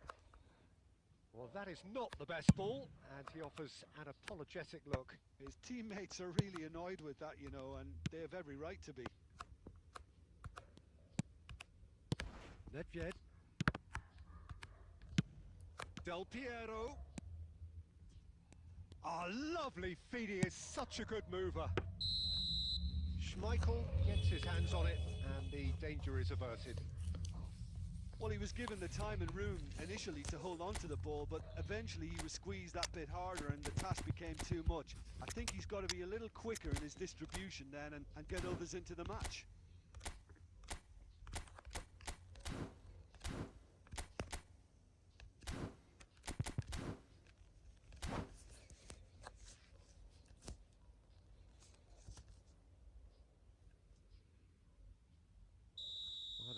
Well, that is not the best ball, and he offers an apologetic look. His teammates are really annoyed with that, you know, and they have every right to be. Nedved. Del Piero. Ah, lovely feed. He is such a good mover. Schmeichel gets his hands on it, and the danger is averted. Well, he was given the time and room initially to hold on to the ball, but eventually he was squeezed that bit harder and the task became too much. I think he's got to be a little quicker in his distribution then and get others into the match.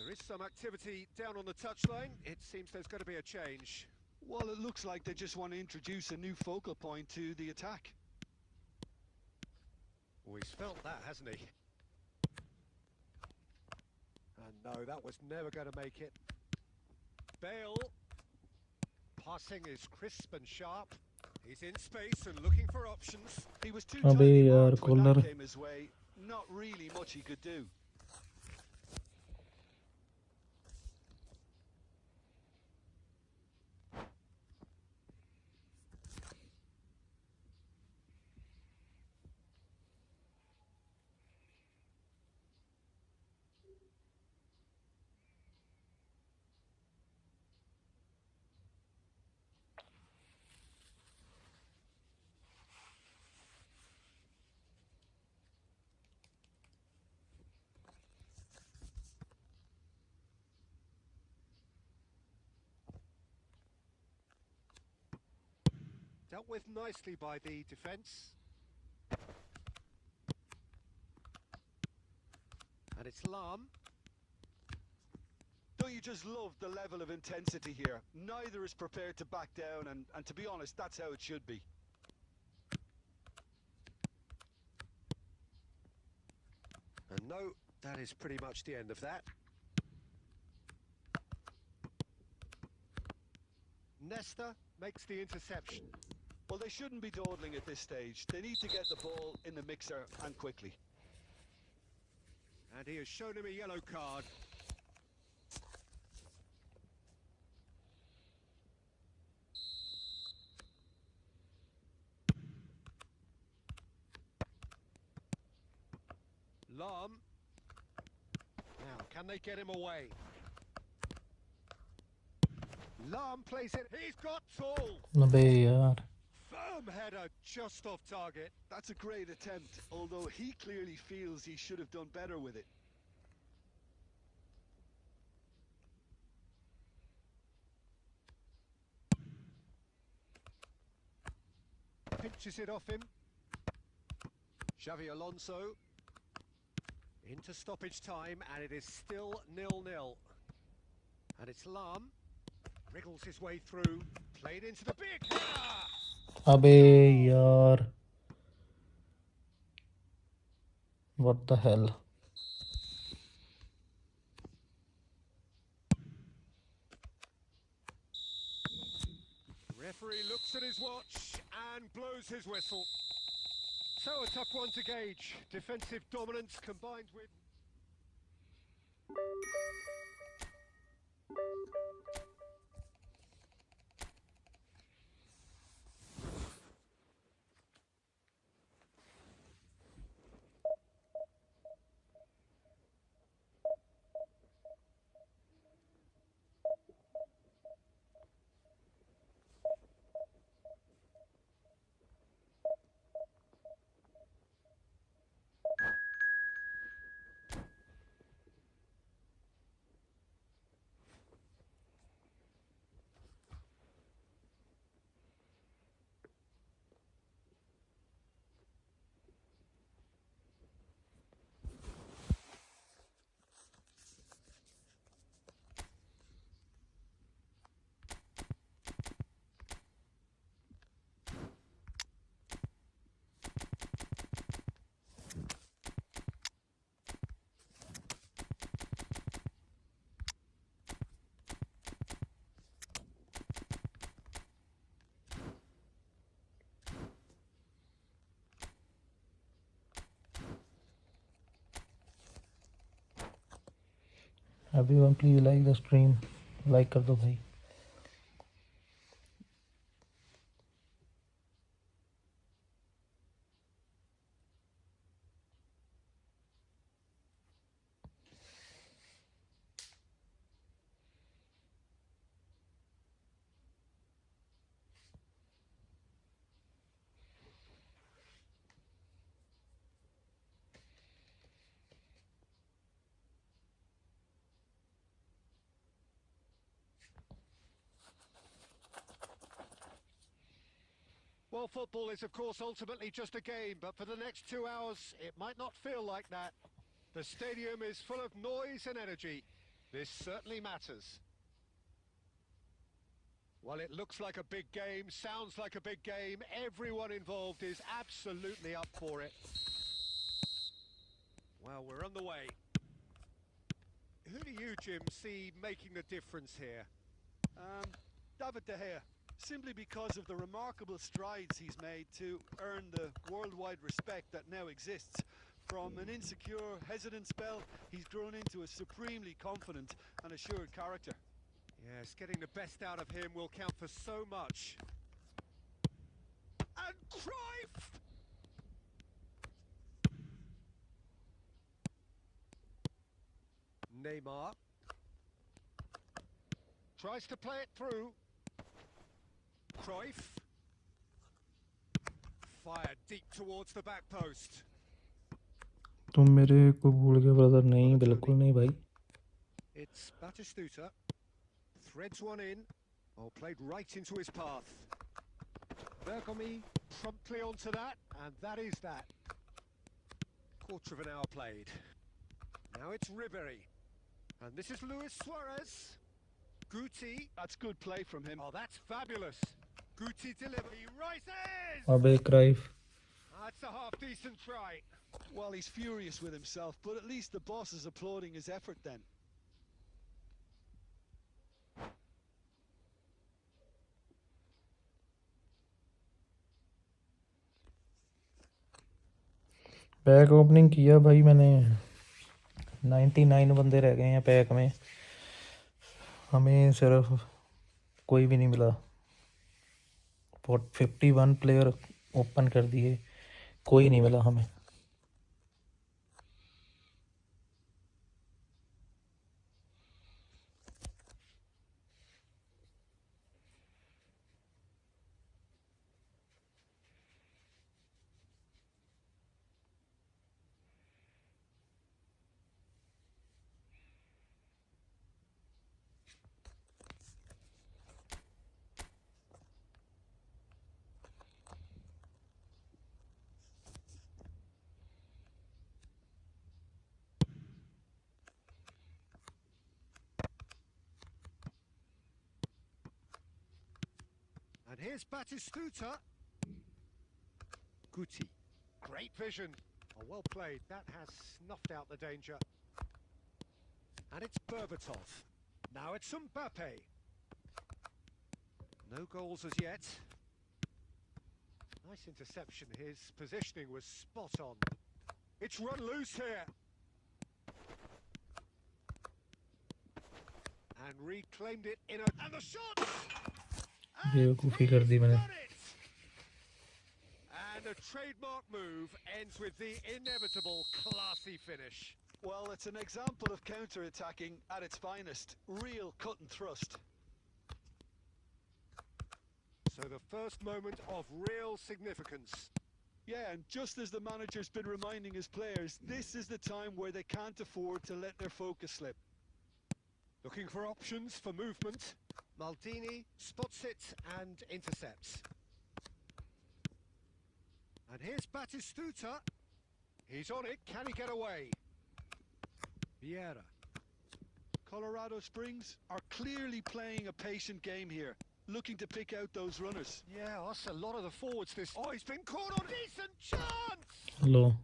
There is some activity down on the touchline. It seems there's going to be a change. Well, it looks like they just want to introduce a new focal point to the attack. Well, he's felt that, hasn't he? And no, that was never going to make it. Bale. Passing is crisp and sharp. He's in space and looking for options. He was too अबे tightly यार, marked when that corner. came his way. Not really much he could do. Dealt with nicely by the defence. And it's Lahm. Don't you just love the level of intensity here? Neither is prepared to back down, and to be honest, that's how it should be. And no, that is pretty much the end of that. Nesta makes the interception. Well, they shouldn't be dawdling at this stage. They need to get the ball in the mixer and quickly. And he has shown him a yellow card. Lahm. Now, can they get him away? Lahm plays it. He's got tall. अबे यार, Firm header just off target. That's a great attempt, although he clearly feels he should have done better with it. Pinches it off him. Xavi Alonso. Into stoppage time, and it is still 0-0. And it's Lahm. Wriggles his way through. Played into the big header. अबे यार, what the hell. Referee looks at his watch and blows his whistle. So a tough one to gauge. Defensive dominance combined with... Everyone please like the stream, like कर दो भाई. Well, football is, of course, ultimately just a game, but for the next 2 hours, it might not feel like that. The stadium is full of noise and energy. This certainly matters. Well, it looks like a big game, sounds like a big game. Everyone involved is absolutely up for it. Well, we're on the way. Who do you, Jim, see making the difference here? David De Gea, simply because of the remarkable strides he's made to earn the worldwide respect that now exists. From an insecure, hesitant spell, he's grown into a supremely confident and assured character. Yes, getting the best out of him will count for so much. And Cruyff! Neymar tries to play it through. Cruyff fired deep towards the back post. तुम मेरे को भूल गए brother. नहीं, बिल्कुल नहीं भाई. It's Batistuta. Threads one in. Oh, played right into his path. Bergomi promptly onto that, and that is that. Quarter of an hour played. Now it's Ribéry. And this is Luis Suarez. Guti. That's good play from him. Oh, that's fabulous. Guti delivery. He rises! अबे क्राइफ. That's a half-decent try. Well, he's furious with himself, but at least the boss is applauding his effort then. Pack opening किया भाई मैंने. 99 बंदे रह गए हैं pack में. हमें सिर्फ कोई भी नहीं मिला. 51 प्लेयर ओपन कर दिए, कोई नहीं मिला हमें. here's Batistuta. Guti. Great vision. Oh, well played. That has snuffed out the danger. And it's Berbatov. Now it's Mbappe. No goals as yet. Nice interception. His positioning was spot on. It's run loose here. And reclaimed it in a... And the shot! बेवकूफ़ी कर दी मैंने. And the trademark move ends with the inevitable classy finish. Well, it's an example of counter-attacking at its finest. Real cut and thrust. So the first moment of real significance. Yeah, and just as the manager's been reminding his players, this is the time where they can't afford to let their focus slip. Looking for options for movement. Maldini spots it and intercepts. And here's Batistuta. He's on it. Can he get away? Vieira. Colorado Springs are clearly playing a patient game here, looking to pick out those runners. Yeah, that's a lot of the forwards this... Oh, he's been caught on decent chance! Low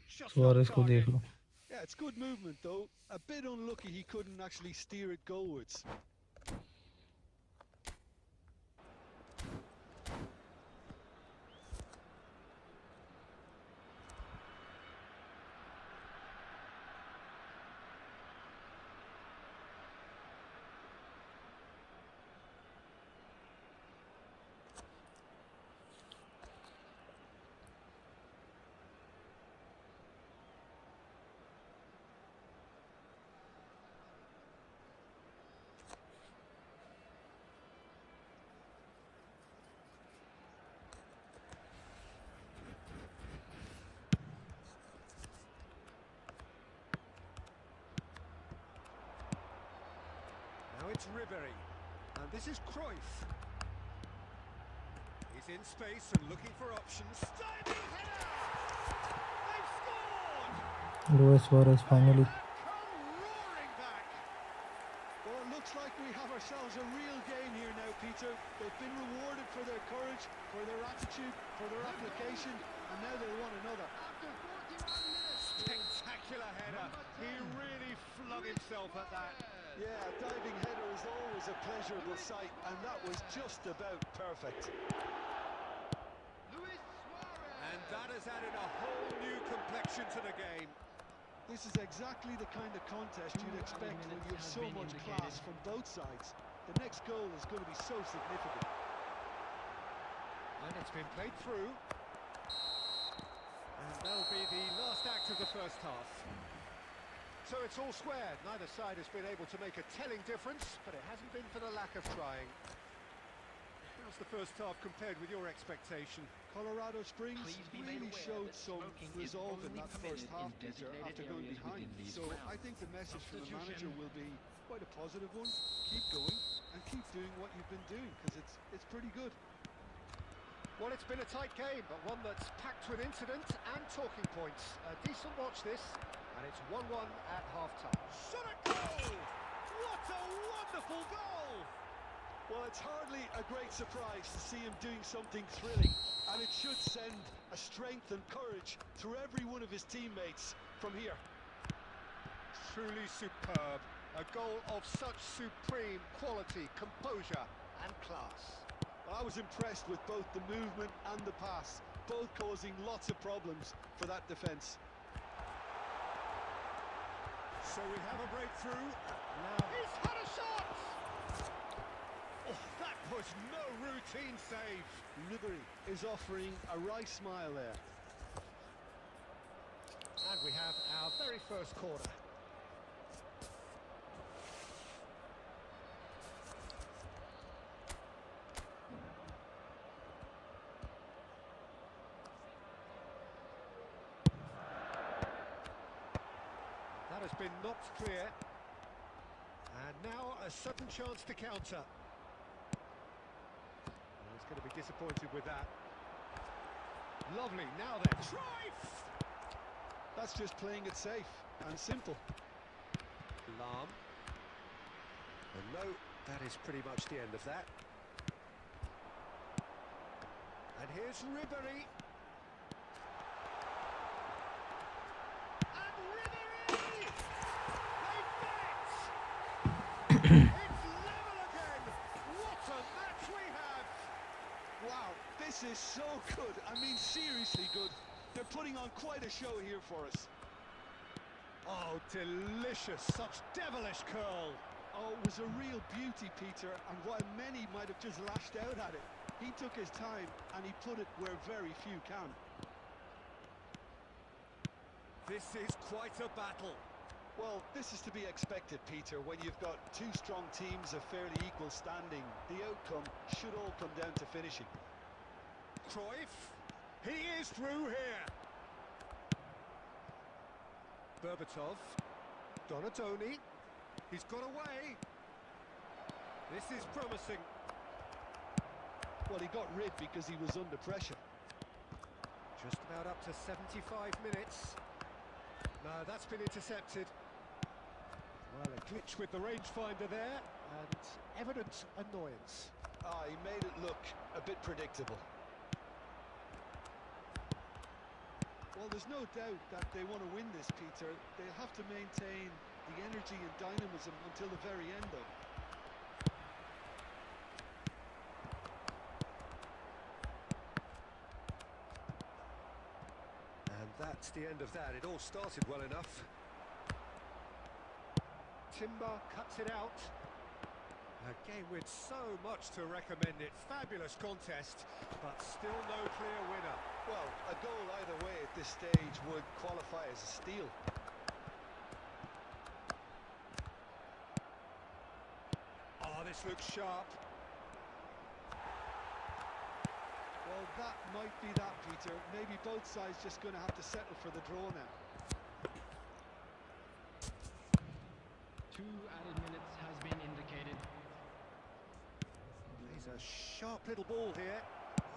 Just Suarez off को target. देख लो. Yeah, it's good movement though. A bit unlucky he couldn't actually steer it goalwards. Now it's Ribery. And this is Cruyff. He's in space and looking for options. Diving header! They've scored! Luis Suarez finally. Come roaring back! Well, it looks like we have ourselves a real game here now, Peter. They've been rewarded for their courage, for their attitude, for their application, and now they want another. After 41 minutes. Spectacular header. He really flung himself at that. Yeah, a diving header is always a pleasurable sight, and that was just about perfect. Luis Suarez. And that has added a whole new complexion to the game. This is exactly the kind of contest you'd expect when you have so much class from both sides. The next goal is going to be so significant. And it's been played through. And that'll be the last act of the first half. So it's all square. Neither side has been able to make a telling difference, but it hasn't been for the lack of trying. How's the first half compared with your expectation? Colorado Springs Please be made really aware showed that some smoking is resolve in only that permitted first half, in Peter, designated after going areas behind. within these So I grounds. think the message from the manager Substitution. will be quite a positive one. Keep going and keep doing what you've been doing, because it's pretty good. Well, it's been a tight game, but one that's packed with incident and talking points. A decent watch this, and it's 1-1 at half-time. Shot a goal! What a wonderful goal! Well, it's hardly a great surprise to see him doing something thrilling, and it should send a strength and courage through every one of his teammates from here. Truly superb. A goal of such supreme quality, composure and class. I was impressed with both the movement and the pass, both causing lots of problems for that defence. So we have a breakthrough. Now he's had a shot! Oh, that was no routine save. Ribery is offering a wry smile there. And we have our very first corner. That has been knocked clear. And now a sudden chance to counter. Well, he's going to be disappointed with that. Lovely, now then. Cruyff! That's just playing it safe and simple. Alarm. And no, that is pretty much the end of that. And here's Ribery. And Ribery! They've done it! It's level again! What a match we have! Wow, this is so good. I mean, seriously good. They're putting on quite a show here for us. Oh, delicious. Such devilish curl. Oh, it was a real beauty, Peter, and while many might have just lashed out at it, he took his time and he put it where very few can. This is quite a battle. Well, this is to be expected, Peter. When you've got two strong teams of fairly equal standing, the outcome should all come down to finishing. Cruyff, he is through here. Berbatov, Donatoni, he's got away. This is promising. Well, he got rid because he was under pressure. Just about up to 75 minutes. No, that's been intercepted. Well, a glitch with the rangefinder there, and evident annoyance. Ah, he made it look a bit predictable. Well, there's no doubt that they want to win this, Peter. They'll have to maintain the energy and dynamism until the very end, though. And that's the end of that. It all started well enough. Timber cuts it out. A game with so much to recommend it. Fabulous contest, but still no clear winner. Well, a goal either way at this stage would qualify as a steal. Oh, this looks sharp. Well, that might be that, Peter. Maybe both sides just going to have to settle for the draw now. 2 added minutes has been indicated. Plays a sharp little ball here.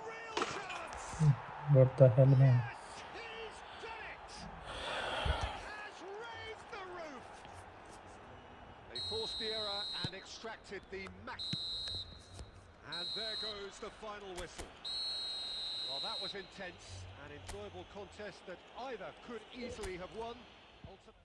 Real chance! What the hell, man? Yes, he's done it! He has raised the roof! They forced the error and extracted the max. And there goes the final whistle. Well, that was intense, an enjoyable contest that either could easily have won. Ultimately.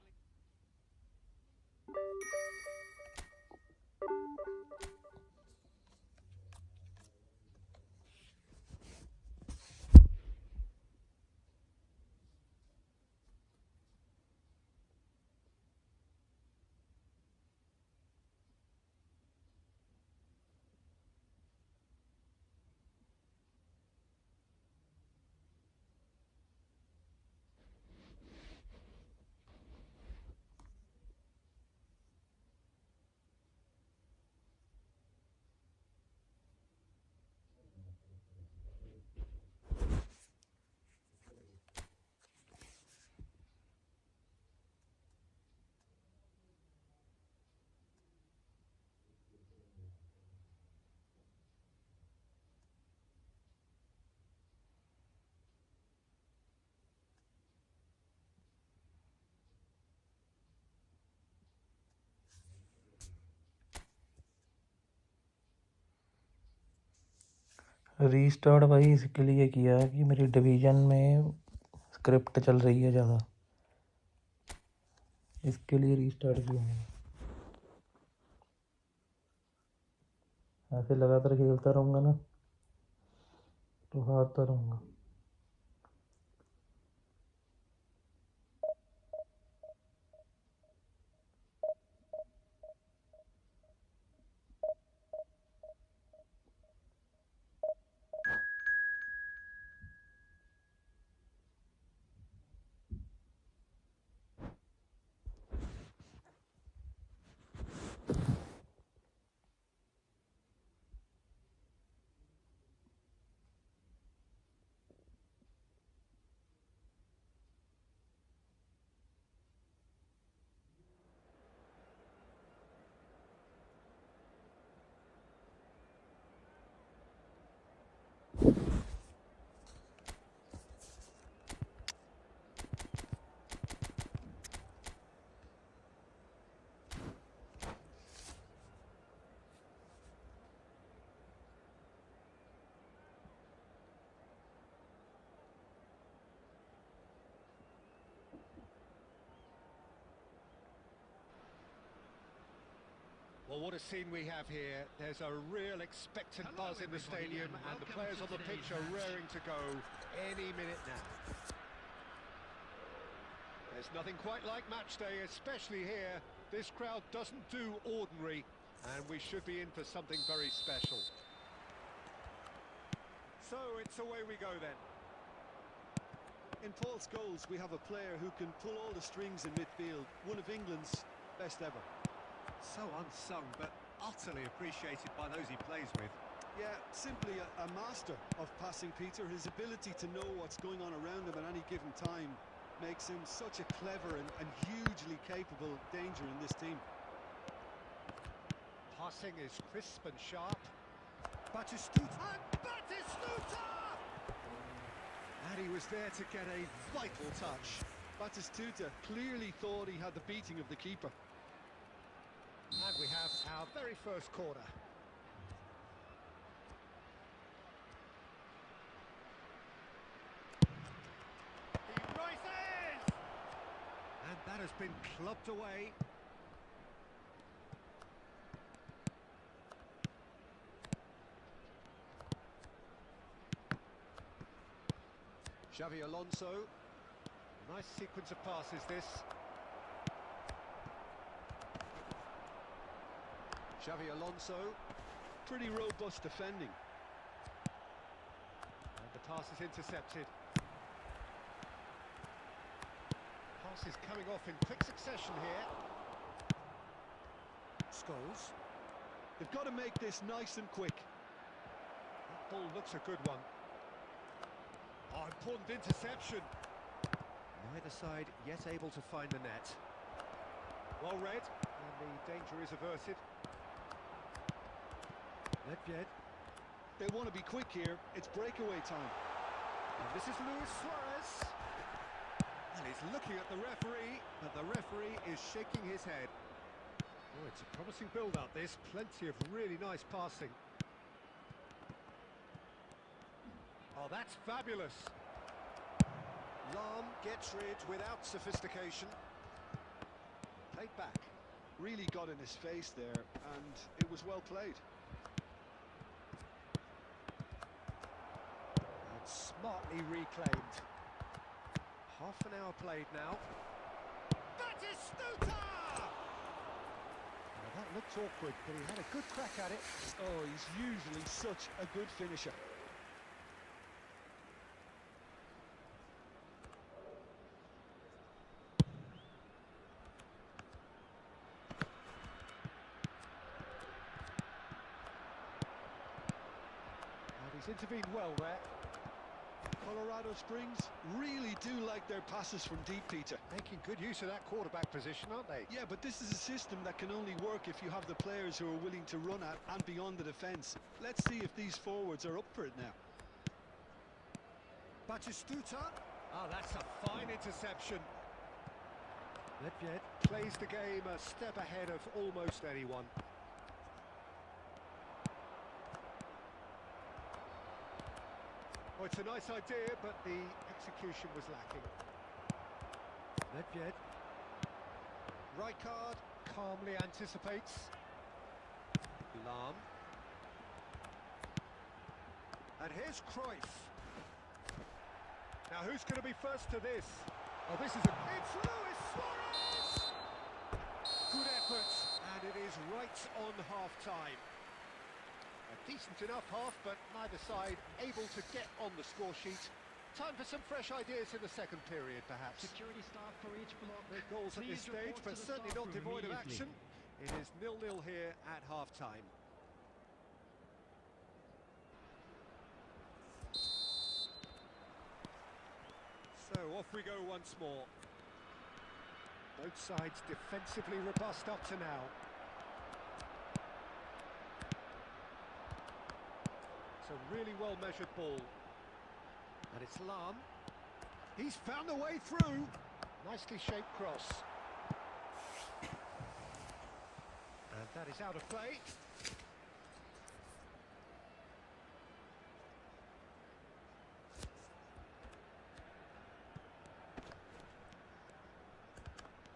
Restart भाई इसके लिए किया है कि मेरी division में script चल रही है ज़्यादा, इसके लिए रीस्टार्ट किया है। ऐसे लगातार खेलता रहूँगा ना तो हारता रहूँगा। Well, what a scene we have here. There's a real expectant Hello, buzz in the everybody, stadium, and and the welcome players to on the today's pitch are match. raring to go any minute now. There's nothing quite like match day, especially here. This crowd doesn't do ordinary, and we should be in for something very special. So it's away we go then. In Paul Scholes, we have a player who can pull all the strings in midfield, one of England's best ever. So unsung, but utterly appreciated by those he plays with. Yeah, simply a master of passing, Peter. His ability to know what's going on around him at any given time makes him such a clever and hugely capable danger in this team. Passing is crisp and sharp. Batistuta! And Batistuta! And he was there to get a vital touch. Batistuta clearly thought he had the beating of the keeper. And we have our very first corner. He rises! And that has been clubbed away. Xavi Alonso. Nice sequence of passes this. Xavi Alonso. Pretty robust defending. And the pass is intercepted. Pass is coming off in quick succession here. Scholes. They've got to make this nice and quick. That ball looks a good one. Oh, important interception. Neither side yet able to find the net. Well read, and the danger is averted. Ledved. They want to be quick here. It's breakaway time. And this is Luis Suarez. And he's looking at the referee, but the referee is shaking his head. Oh, it's a promising build-up, this. Plenty of really nice passing. Oh, that's fabulous. Lahm gets rid without sophistication. Played back. Really got in his face there, and it was well played. And smartly reclaimed. Half an hour played now. Batistuta! Now that looked awkward, but he had a good crack at it. Oh, he's usually such a good finisher. And he's intervened well there. Colorado Springs really do like their passes from deep, Peter. Making good use of that quarterback position, aren't they? Yeah, but this is a system that can only work if you have the players who are willing to run at and beyond the defence. Let's see if these forwards are up for it now. Batistuta. Ah, that's a fine interception. Ledved plays the game a step ahead of almost anyone. Oh, it's a nice idea, but the execution was lacking. Ledved. Rijkaard calmly anticipates. Lahm. And here's Cruyff. Now who's going to be first to this? Oh, this is a... It's Luis Suarez! Good effort, and it is right on half-time. A decent enough half, but neither side able to get on the score sheet. Time for some fresh ideas in the second period, perhaps. Security staff for each block. No goals at this Please stage, report but to the certainly staff not room devoid of immediately. action. It is 0-0 here at half-time. So off we go once more. Both sides defensively robust up to now. It's a really well-measured ball. And it's Lahm. He's found a way through. Nicely shaped cross. And that is out of play.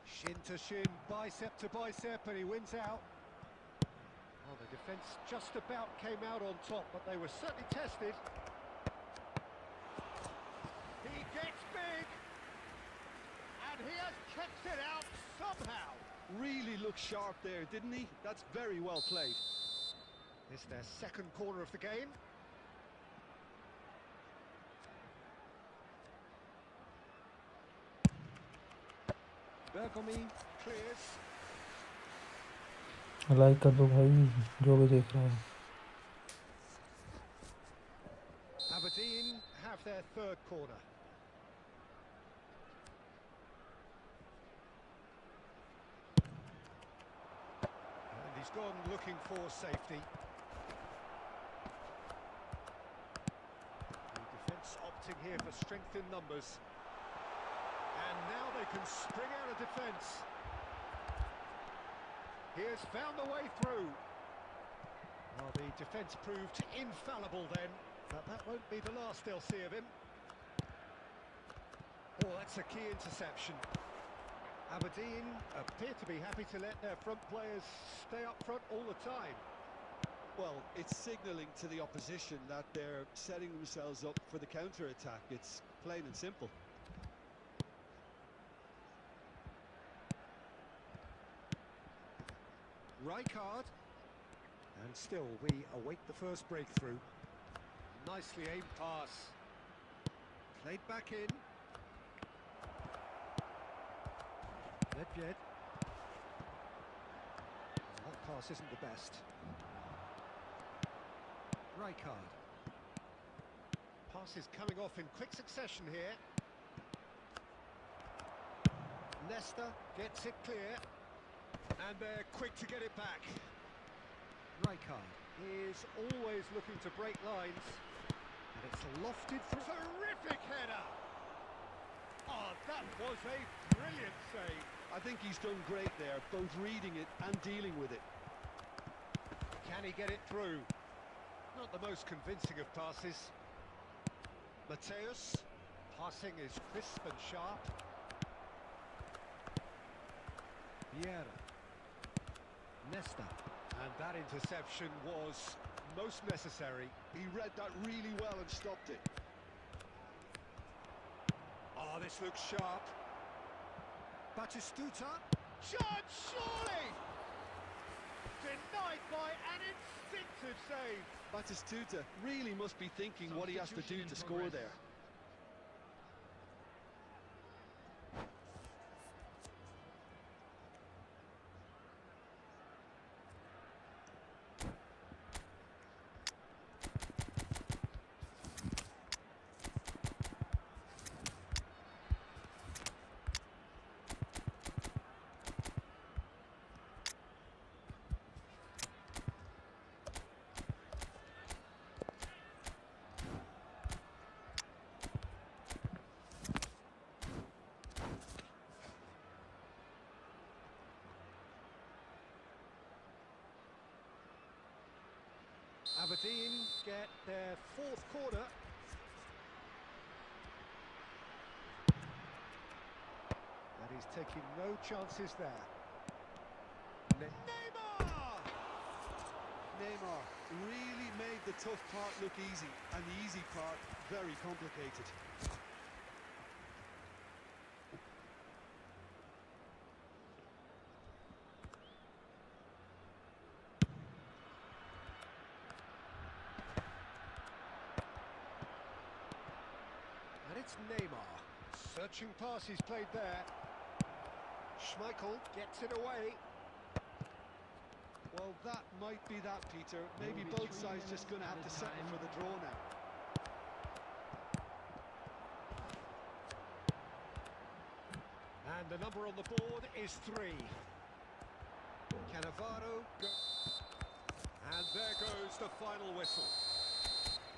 Shin to shin, bicep to bicep, and he wins out. Well, the defence just about came out on top, but they were certainly tested. He gets big, and he has kept it out somehow. Really looked sharp there, didn't he? That's very well played. It's their second corner of the game. Bergomi clears. Like कर दो भाई जो भी देख रहा है. Aberdeen have their third corner. And he's gone looking for safety. The defence opting here for strength in numbers. And now they can spring out of defence. He has found the way through. Well, the defence proved infallible then, but that won't be the last they'll see of him. Oh, that's a key interception. Aberdeen appear to be happy to let their front players stay up front all the time. Well, it's signalling to the opposition that they're setting themselves up for the counter-attack. It's plain and simple. Rijkaard. And still, we await the first breakthrough. Nicely aimed pass. Played back in. Ledved. That pass isn't the best. Rijkaard. Pass is coming off in quick succession here. Nesta gets it clear. And they're quick to get it back. Rijkaard is always looking to break lines. And it's lofted through. Terrific header! Oh, that was a brilliant save. I think he's done great there, both reading it and dealing with it. Can he get it through? Not the most convincing of passes. Mateus. Passing is crisp and sharp. Vieira. Nesta. And that interception was most necessary. He read that really well and stopped it. Oh, this looks sharp. Batistuta. Shot, surely! Denied by an instinctive save. Batistuta really must be thinking what he has to do to score there. Aberdeen get their fourth corner. And he's taking no chances there. Neymar! Neymar really made the tough part look easy, and the easy part very complicated. And it's Neymar. Searching pass he's played there. Schmeichel gets it away. Well, that might be that, Peter. Maybe both sides just going to have to settle for the draw now. And the number on the board is 3. Cannavaro. And there goes the final whistle.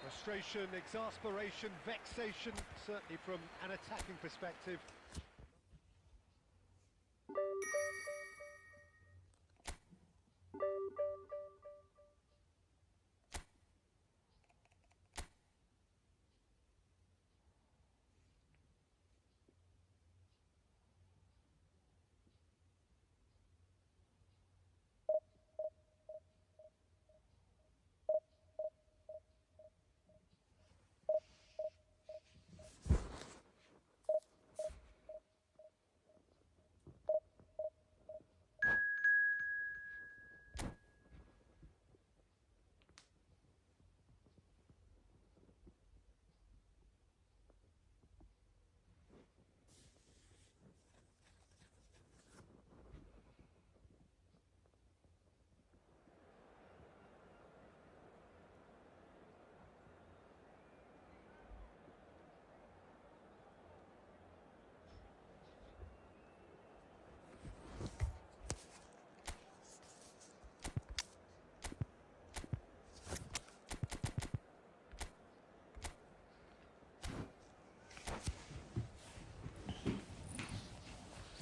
Frustration, exasperation, vexation, certainly from an attacking perspective.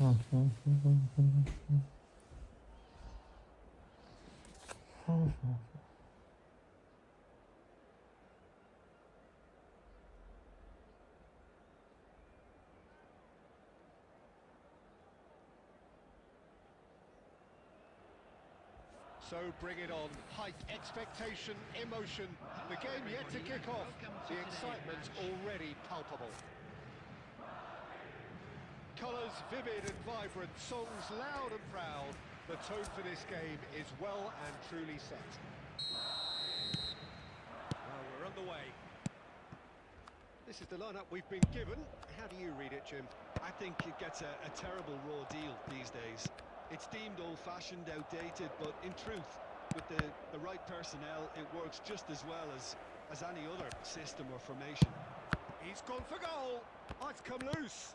So bring it on. Hype, expectation, emotion. The game yet to kick off. The excitement already palpable. Colours vivid and vibrant, songs loud and proud. The tone for this game is well and truly set. Well, we're underway. This is the lineup we've been given. How do you read it, Jim? I think it gets a terrible raw deal these days. It's deemed old-fashioned, outdated, but in truth, with the right personnel, it works just as well as any other system or formation. He's gone for goal. Oh, it's come loose.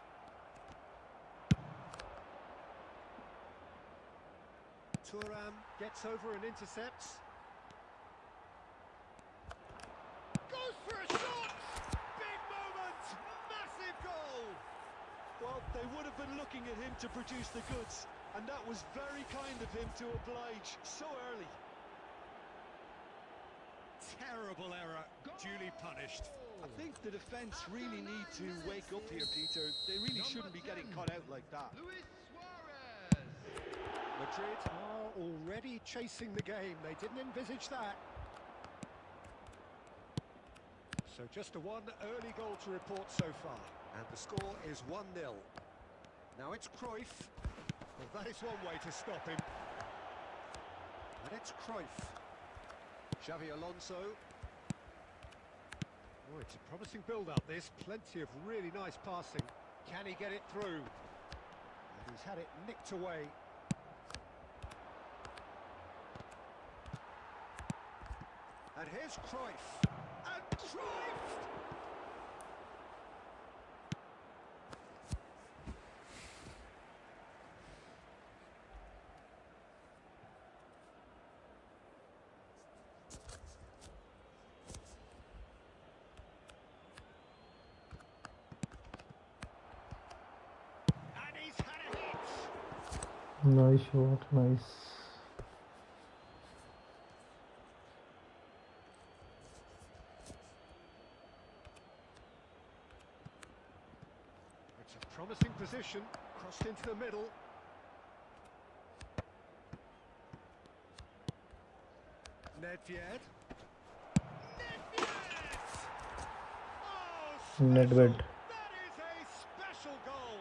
Thuram gets over and intercepts. Goes for a shot! Big moment! Massive goal! Well, they would have been looking at him to produce the goods, and that was very kind of him to oblige so early. Terrible error, duly punished. I think the defence really need to wake up here, Peter. They really shouldn't be getting caught out like that. Luis Suarez. Madrid are already chasing the game. They didn't envisage that. So just a one early goal to report so far. And the score is 1-0. Now it's Cruyff. Well, that is one way to stop him. And it's Cruyff. Xavi Alonso. Oh, it's a promising build-up, this. Plenty of really nice passing. Can he get it through? And he's had it nicked away. And here's Cruyff. And Cruyff! And he's had a hit! Nice shot, nice. It's a promising position, crossed into the middle. Nedved. Nedved! Oh, Nedved. special. That is a special goal.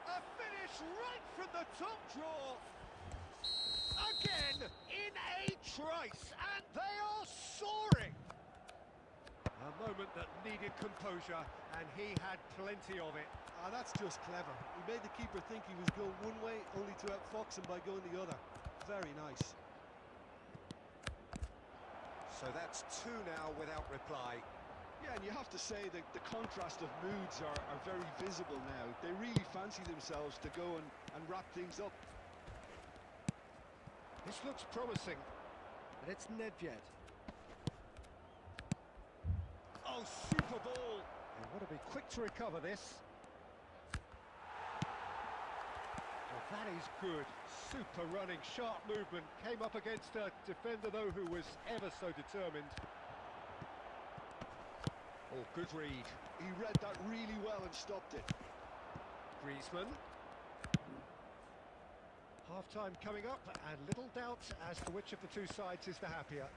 A finish right from the top draw. Again, in a trice, and they are soaring. A moment that needed composure, and he had plenty of it. Ah, that's just clever. He made the keeper think he was going one way, only to outfox him by going the other. Very nice. So that's two now without reply. Yeah, and you have to say that the contrast of moods are very visible now. They really fancy themselves to go and wrap things up. This looks promising, and it's Nedved. Oh, super ball! They want to be quick to recover this. Well, that is good. Super running, sharp movement. Came up against a defender, though, who was ever so determined. Oh, good read. He read that really well and stopped it. Griezmann. Half-time coming up, and little doubt as to which of the two sides is the happier.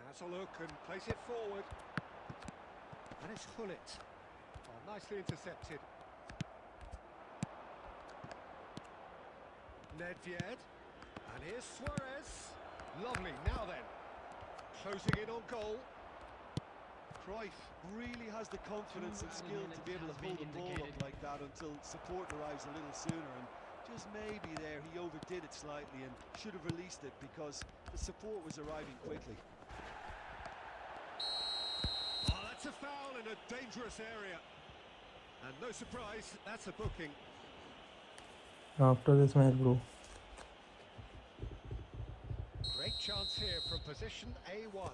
Has a look and plays it forward. And it's Hullet. Oh, nicely intercepted. Nedved. And here's Suarez. Lovely, now then. Closing in on goal. Cruyff really has the confidence and skill to be able to hold the ball up like that until support arrives a little sooner, and just maybe there he overdid it slightly and should have released it because the support was arriving quickly. Oh, that's a foul in a dangerous area. And no surprise, that's a booking. After this match, bro. Great chance here from position A1.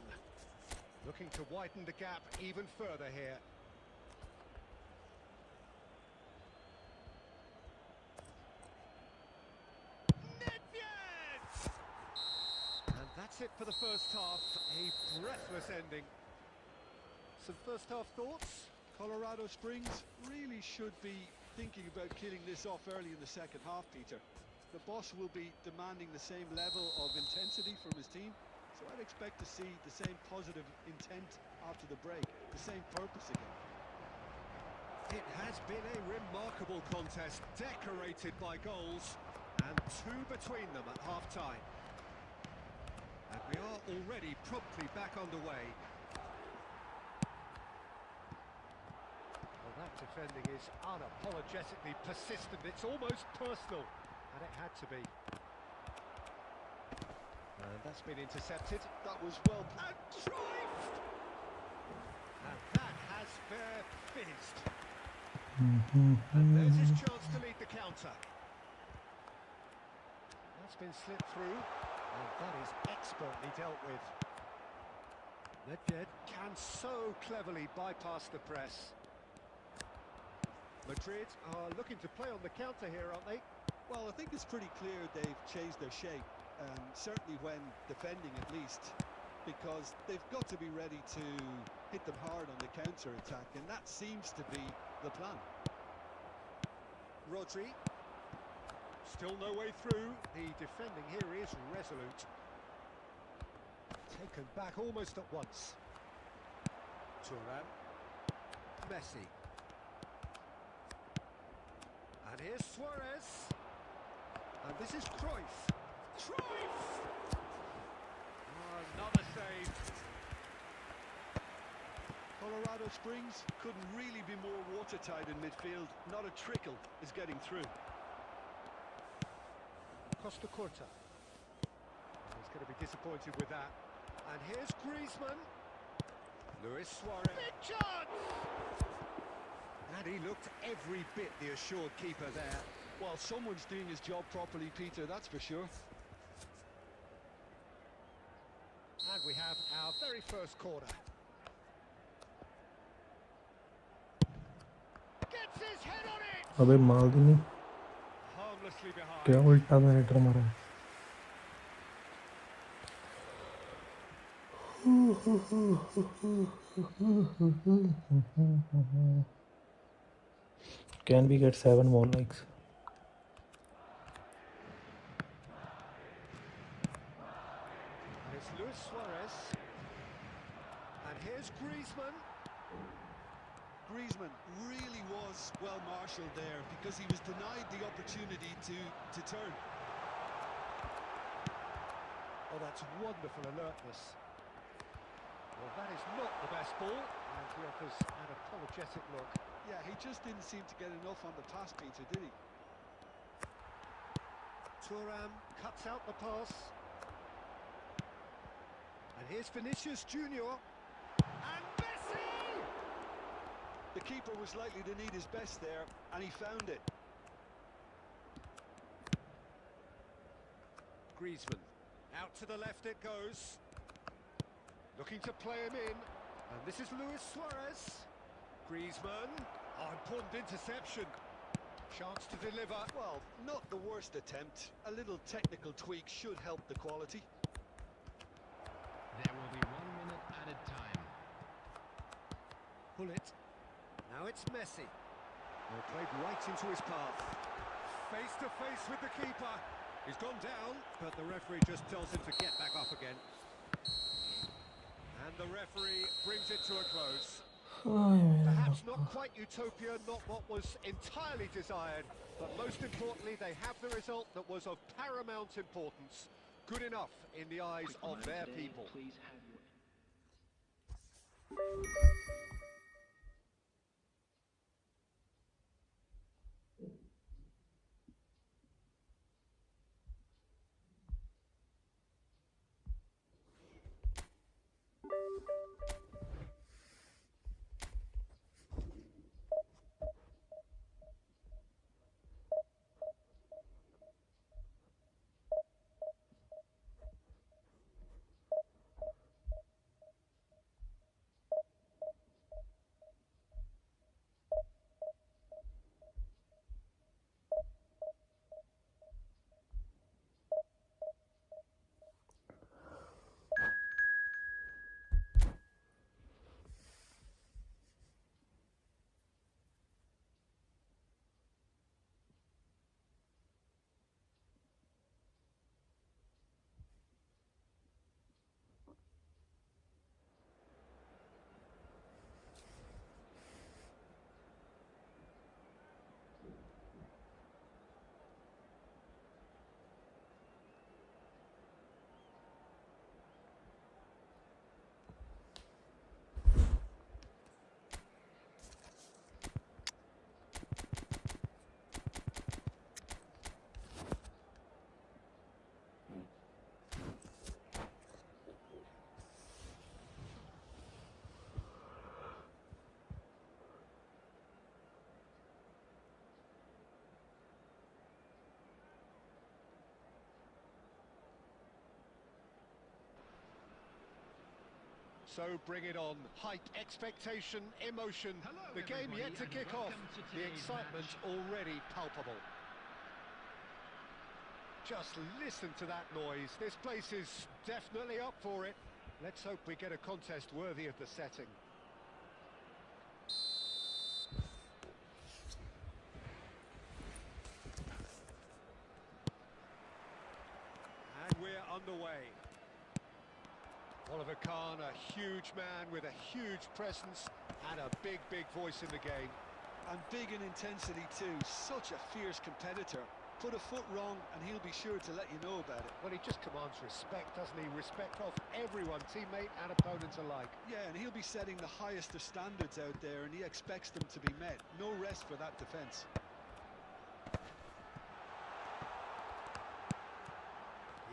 Looking to widen the gap even further here. Nedved! And that's it for the first half. A breathless ending. Some first half thoughts? Colorado Springs really should be thinking about killing this off early in the second half, Peter. The boss will be demanding the same level of intensity from his team, so I'd expect to see the same positive intent after the break, the same purpose again. It has been a remarkable contest, decorated by goals, and two between them at half-time. And we are already promptly back underway. Well, that defending is unapologetically persistent. It's almost personal, and it had to be. And that's been intercepted. That was well And Cruyff! And that has fair finished. And there's his chance to lead the counter. That's been slipped through, and that is expertly dealt with. Nedved can so cleverly bypass the press. Madrid are looking to play on the counter here, aren't they? Well, I think it's pretty clear they've changed their shape, certainly when defending at least, because they've got to be ready to hit them hard on the counter-attack, and that seems to be the plan. Rodri, still no way through. The defending here is resolute. Taken back almost at once. Thuram, Messi. And here's Suarez. And this is Cruyff. Cruyff! Oh, another save. Colorado Springs couldn't really be more watertight in midfield. Not a trickle is getting through. Costa Curta. He's going to be disappointed with that. And here's Griezmann. Luis Suarez. Big chance! And he looked every bit the assured keeper there. Well, someone's doing his job properly, Peter, that's for sure. And we have our very first corner. Gets his head on it! अबे माल दी नहीं Harmlessly behind. क्या उल्टा था header मारा Can we get 7 more likes? And it's Luis Suarez. And here's Griezmann. Griezmann really was well marshalled there because he was denied the opportunity to turn. Oh, that's wonderful alertness. Well, that is not the best ball, and he offers an apologetic look. Yeah, he just didn't seem to get enough on the pass, Peter, did he? Thuram cuts out the pass. And here's Vinicius Junior. And Messi! The keeper was likely to need his best there, and he found it. Griezmann. Out to the left it goes. Looking to play him in. And this is Luis Suarez. Griezmann. Oh, important interception. Chance to deliver. Well, not the worst attempt. A little technical tweak should help the quality. There will be 1 minute added time. Pull it. Now it's Messi. Well, played right into his path. Face to face with the keeper. He's gone down, but the referee just tells him to get back up again. And the referee brings it to a close. Perhaps not quite utopia, not what was entirely desired, but most importantly, they have the result that was of paramount importance. Good enough in the eyes of their people. Please have your So bring it on. Hype, expectation, emotion. Hello, The game yet to everybody, kick and off. welcome to The today's excitement match. already palpable. Just listen to that noise. This place is definitely up for it. Let's hope we get a contest worthy of the setting. And we're underway. Oliver Kahn, a huge man with a huge presence and a big, big voice in the game. And big in intensity too, such a fierce competitor. Put a foot wrong and he'll be sure to let you know about it. Well, he just commands respect, doesn't he? Respect of everyone, teammate and opponent alike. Yeah, and he'll be setting the highest of standards out there and he expects them to be met. No rest for that defence.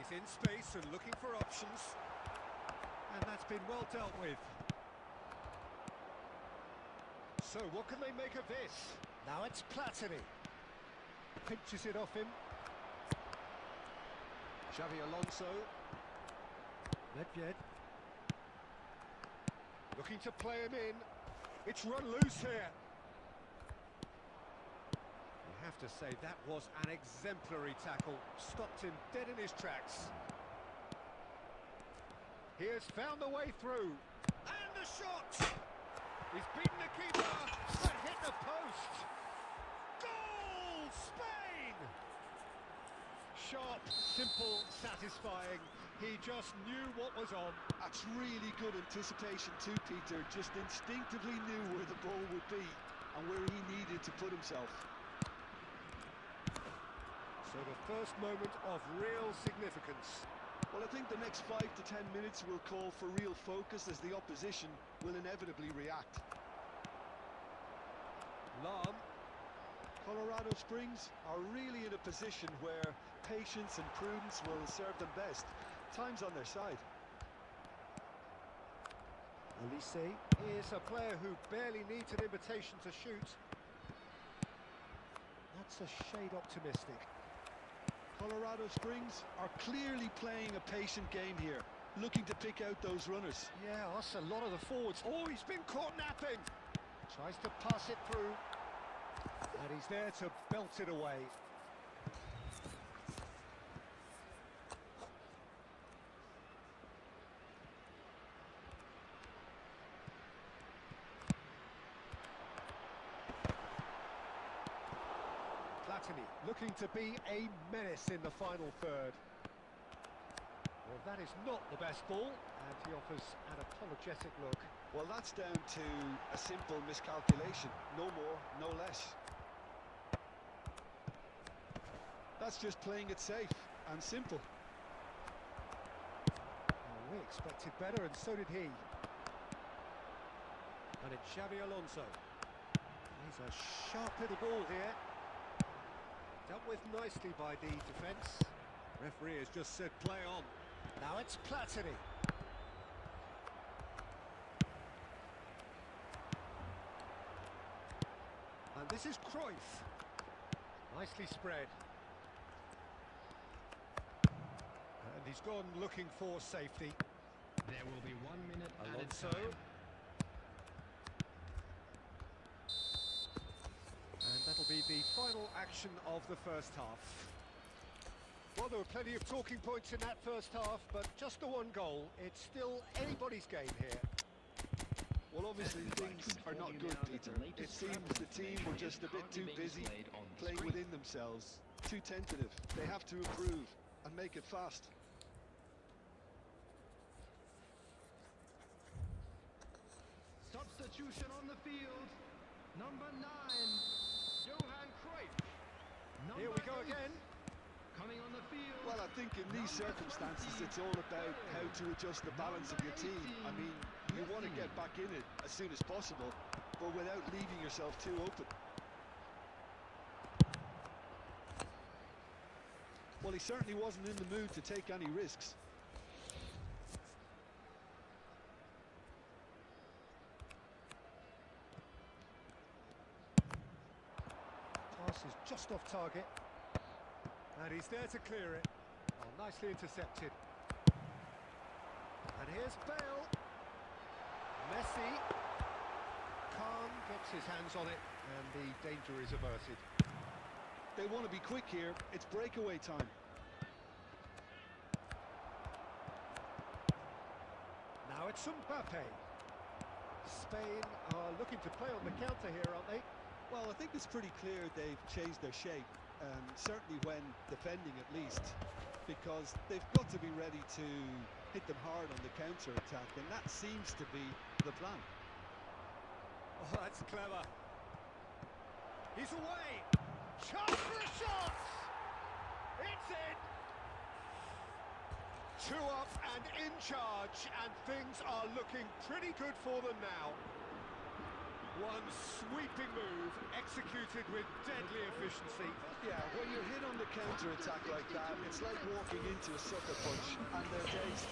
He's in space and looking for options. And that's been well dealt with. So what can they make of this? Now it's Platini. Pinches it off him. Xavi Alonso. Nedved. Looking to play him in. It's run loose here. You have to say that was an exemplary tackle. Stopped him dead in his tracks. He has found the way through. And the shot! He's beaten the keeper. That hit the post. Goal! Spain! Sharp, simple, satisfying. He just knew what was on. That's really good anticipation too, Peter. Just instinctively knew where the ball would be and where he needed to put himself. So the first moment of real significance. Well, I think the next 5 to 10 minutes will call for real focus as the opposition will inevitably react. Lam. Colorado Springs are really in a position where patience and prudence will serve them best. Time's on their side. Elise is a player who barely needs an invitation to shoot. That's a shade optimistic. Colorado Springs are clearly playing a patient game here, looking to pick out those runners. Yeah, that's a lot of the forwards. Oh, he's been caught napping. Tries to pass it through. And he's there to belt it away. Platini looking to be a menace in the final third. Well, that is not the best ball, and he offers an apologetic look. Well, that's down to a simple miscalculation. No more, no less. That's just playing it safe and simple. Well, we expected better, and so did he. And it's Xavi Alonso. He's a sharp little ball here. Dealt with nicely by the defence. Referee has just said play on. Now it's Platini. And this is Cruyff. Nicely spread. And he's gone looking for safety. There will be 1 minute added Alonso. time. And that'll be the final action of the first half. Well, there were plenty of talking points in that first half, but just the one goal. It's still anybody's game here. Well, obviously things are not good, Peter. It seems the team were just a bit too busy playing within themselves, too tentative. They have to improve and make it fast. Substitution on the field. Number 9, Johan Cruyff. Here we go again. Coming on the field. Well, I think in these circumstances, it's all about how to adjust the balance of your team. I mean, you want to get back in it as soon as possible, but without leaving yourself too open. Well, he certainly wasn't in the mood to take any risks. Pass is just off target. And he's there to clear it. Oh, nicely intercepted. And here's Bale. Messi. Khan gets his hands on it, and the danger is averted. They want to be quick here. It's breakaway time. Now it's Mbappe. Spain are looking to play on the counter here, aren't they? Well, I think it's pretty clear they've changed their shape, certainly when defending at least, because they've got to be ready to hit them hard on the counter-attack, and that seems to be the plan. Oh, that's clever. He's away. Chance for a shot. It's in. 2 up and in charge, and things are looking pretty good for them now. One sweeping move, executed with deadly efficiency. Yeah, when you're hit on the counter-attack like that, it's like walking into a sucker punch, and they're dazed.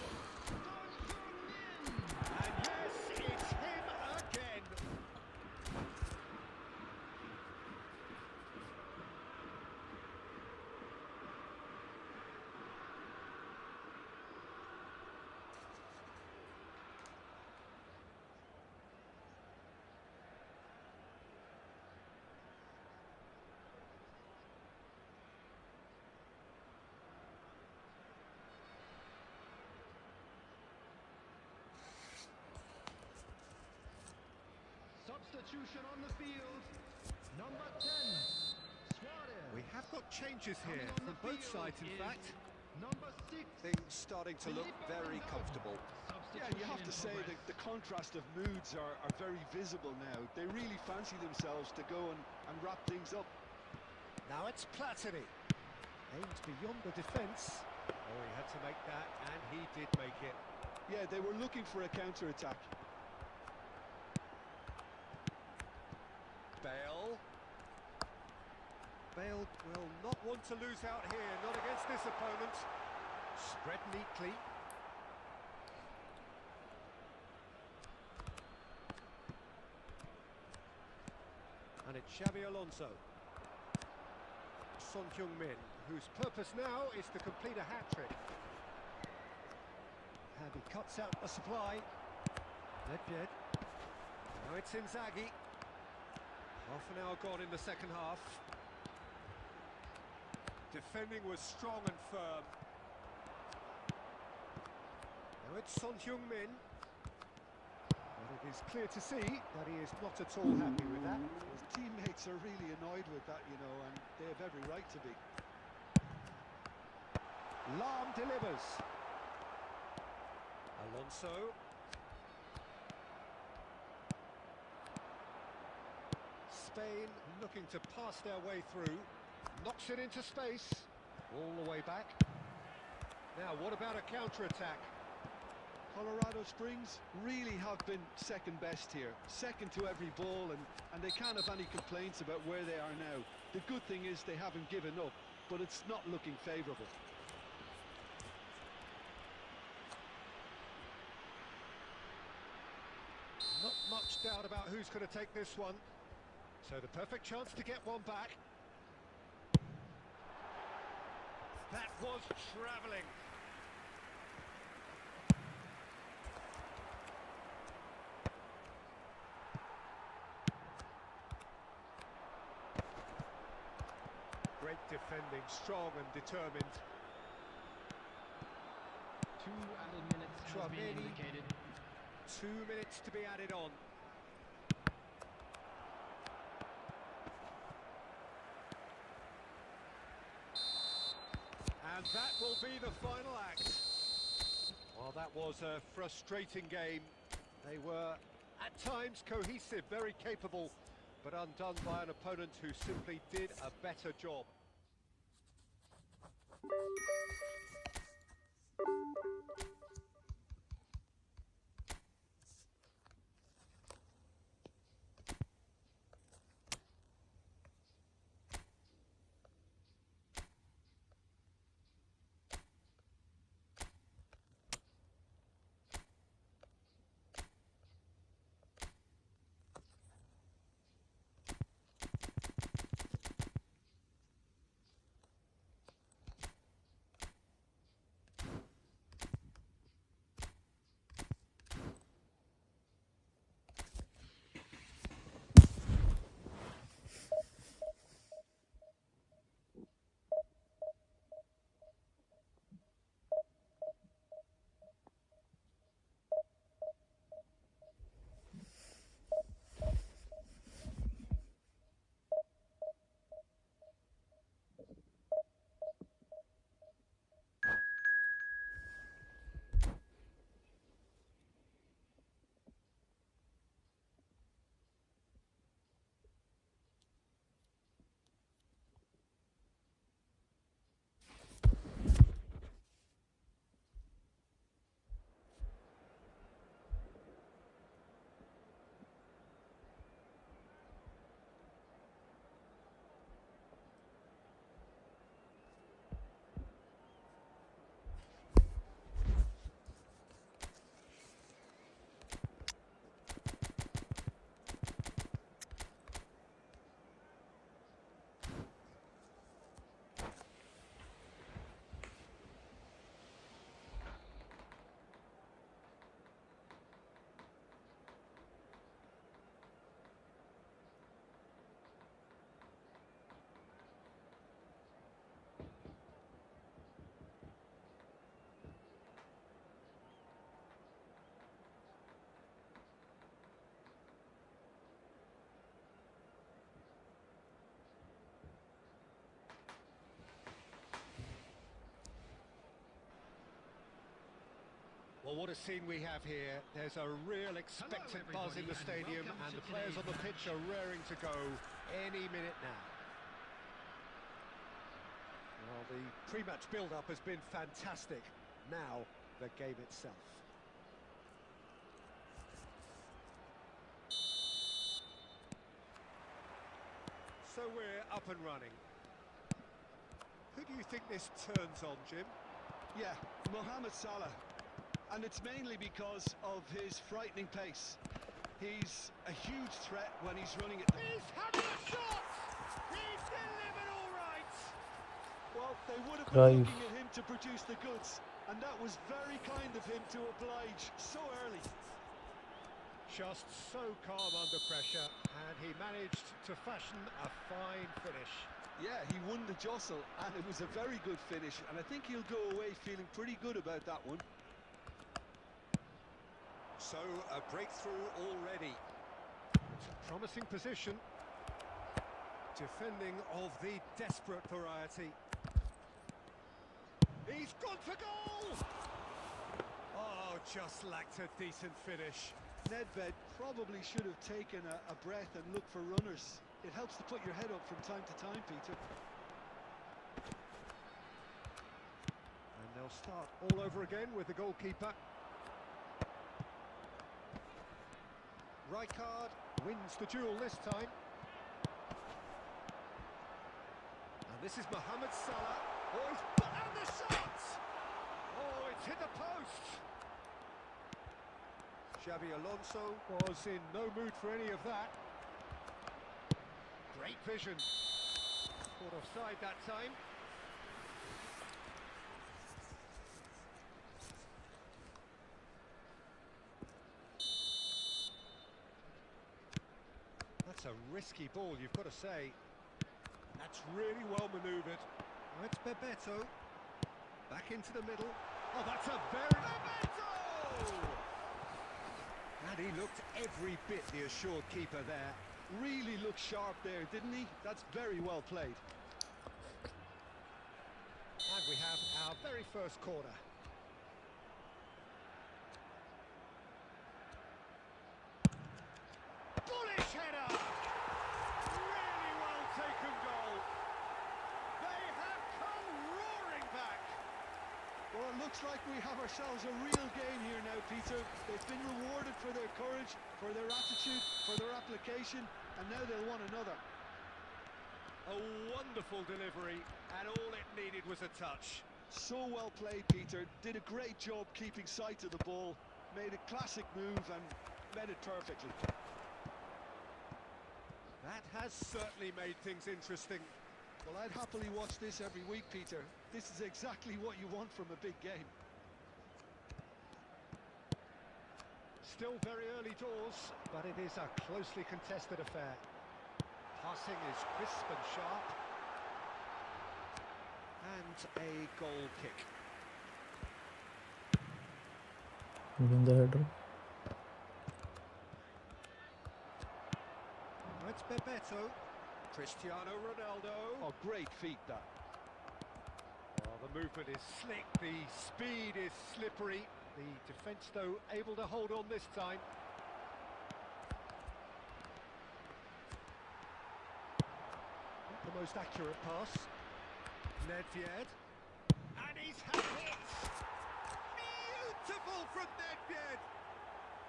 And yes, it's him again. Substitution on the field. Number 10, Suarez. We have got changes here Coming on from the both field sides, in is fact. Number 6. Things starting to look very comfortable. Yeah, you have to say that the contrast of moods are very visible now. They really fancy themselves to go and wrap things up. Now it's Platini. Aimed beyond the defence. Oh, he had to make that, and he did make it. Yeah, they were looking for a counter-attack. Bale. Bale will not want to lose out here, not against this opponent. Spread neatly. And it's Xabi Alonso. Son Heung-min, whose purpose now is to complete a hat-trick. And he cuts out the supply. Nedved. Now it's Inzaghi. Half an hour gone in the second half. Defending was strong and firm. Now it's Son Heung-min. But it is clear to see that he is not at all happy with that. His teammates are really annoyed with that, you know, and they have every right to be. Lahm delivers. Alonso. Spain looking to pass their way through. Knocks it into space. All the way back. Now, what about a counter-attack? Colorado Springs really have been second best here. Second to every ball, and they can't have any complaints about where they are now. The good thing is they haven't given up, but it's not looking favourable. Not much doubt about who's going to take this one. So the perfect chance to get one back. That was travelling. Great defending, strong and determined. 2 added minutes has been Tchouaméni. indicated. 2 minutes to be added on. And that will be the final act. Well, that was a frustrating game. They were, at times, cohesive, very capable, but undone by an opponent who simply did a better job. Well, what a scene we have here. There's a real expectant buzz in the stadium, and the players on the pitch are raring to go any minute now. Well, the pre-match build-up has been fantastic. Now, the game itself. So we're up and running. Who do you think this turns on, Jim? Yeah, Mohamed Salah. And it's mainly because of his frightening pace. He's a huge threat when he's running it. He's having a shot! He's delivered all right! Well, they would have Cruyff. been looking at him to produce the goods. And that was very kind of him to oblige so early. Just so calm under pressure, and he managed to fashion a fine finish. Yeah, he won the jostle, and it was a very good finish. And I think he'll go away feeling pretty good about that one. So, a breakthrough already. It's a promising position. Defending of the desperate variety. He's gone for goal! Oh, just lacked a decent finish. Nedved probably should have taken a breath and looked for runners. It helps to put your head up from time to time, Peter. And they'll start all over again with the goalkeeper. Rijkaard wins the duel this time. And this is Mohamed Salah. Oh, he's put out the shot! Oh, it's hit the post! Xabi Alonso was in no mood for any of that. Great vision. Caught offside that time. That's a risky ball, you've got to say. And that's really well manoeuvred. Oh, it's Bebeto. Back into the middle. Oh, that's a very... Bebeto! And he looked every bit the assured keeper there. Really looked sharp there, didn't he? That's very well played. And we have our very first corner. Bullish header! Really well taken goal. They have come roaring back. Well, it looks like we have ourselves a real game here now, Peter. They've been rewarded for their courage, for their attitude, for their application, and now they'll want another. A wonderful delivery, and all it needed was a touch. So well played, Peter. Did a great job keeping sight of the ball, made a classic move and met it perfectly. That has certainly made things interesting. Well, I'd happily watch this every week, Peter. This is exactly what you want from a big game. Still very early doors, but it is a closely contested affair. Passing is crisp and sharp. And a goal kick. Win the header. It's Bebeto. Cristiano Ronaldo. Oh, great feat, that. Oh, the movement is slick, the speed is slippery. The defence, though, able to hold on this time. Not the most accurate pass. Nedved. And he's had it! Beautiful from Nedved!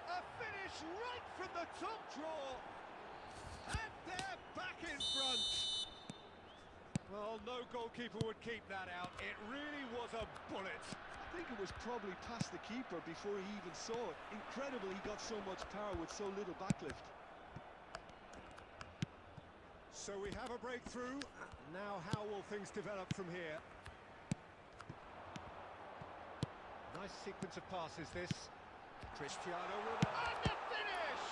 A finish right from the top draw! And they're back in front! Well, no goalkeeper would keep that out. It really was a bullet. I think it was probably past the keeper before he even saw it. Incredible he got so much power with so little backlift. So we have a breakthrough. Now how will things develop from here? Nice sequence of passes this. Cristiano Ronaldo. And the finish!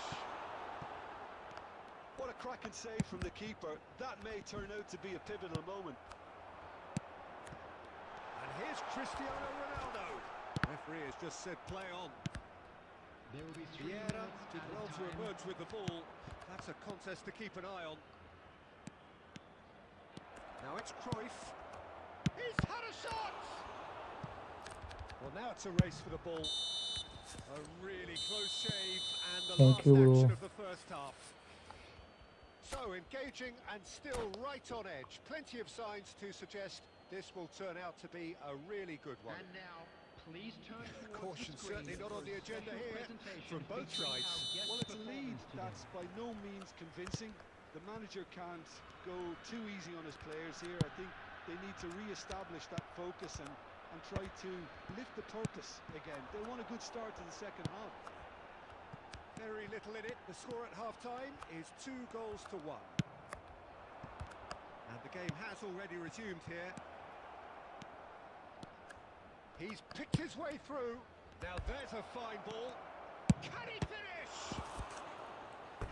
What a cracking save from the keeper. That may turn out to be a pivotal moment. And here's Cristiano Ronaldo. Referee has just said play on. There will be 3 Vieira minutes did added well to time. emerge with the ball. That's a contest to keep an eye on. Now it's Cruyff. He's had a shot! Well, now it's a race for the ball. A really close shave and the Thank last you, action bro. of the first half. So engaging and still right on edge. Plenty of signs to suggest this will turn out to be a really good one. And now, please turn towards Caution the screen certainly not for on the a agenda special here presentation from both featuring sides. our guest Well, it's a lead performance today. that's by no means convincing. The manager can't go too easy on his players here. I think they need to re-establish that focus and try to lift the purpose again. They want a good start to the second half. Very little in it. The score at half-time is 2-1. And the game has already resumed here. He's picked his way through. Now there's a fine ball. Can he finish?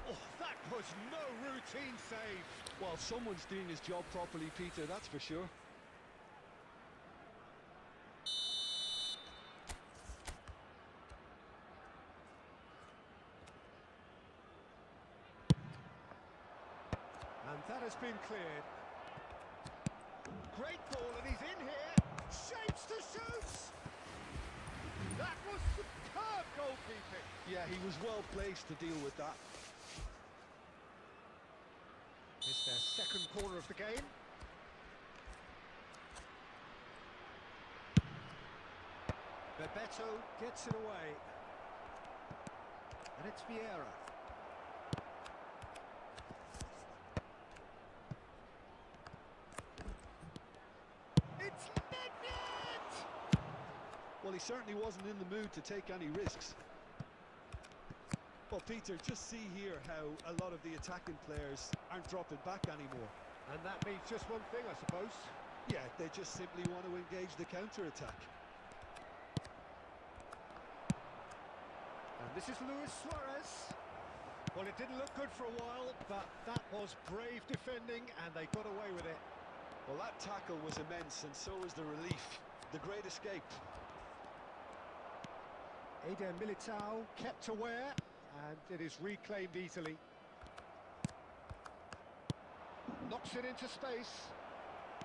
Oh, that was no routine save. Well, someone's doing his job properly, Peter, that's for sure. And that has been cleared. Great ball, and he's in here. Shapes to shoot. That was superb goalkeeping. Yeah, he was well placed to deal with that. It's their second corner of the game. Bebeto gets it away. And it's Vieira. It's Nedved! Well, he certainly wasn't in the mood to take any risks. Well, Peter, just see here how a lot of the attacking players aren't dropping back anymore. And that means just one thing, I suppose. Yeah, they just simply want to engage the counter-attack. And this is Luis Suarez. Well, it didn't look good for a while, but that was brave defending, and they got away with it. Well, that tackle was immense, and so was the relief. The great escape. Eder Militao kept aware, and it is reclaimed easily. Knocks it into space.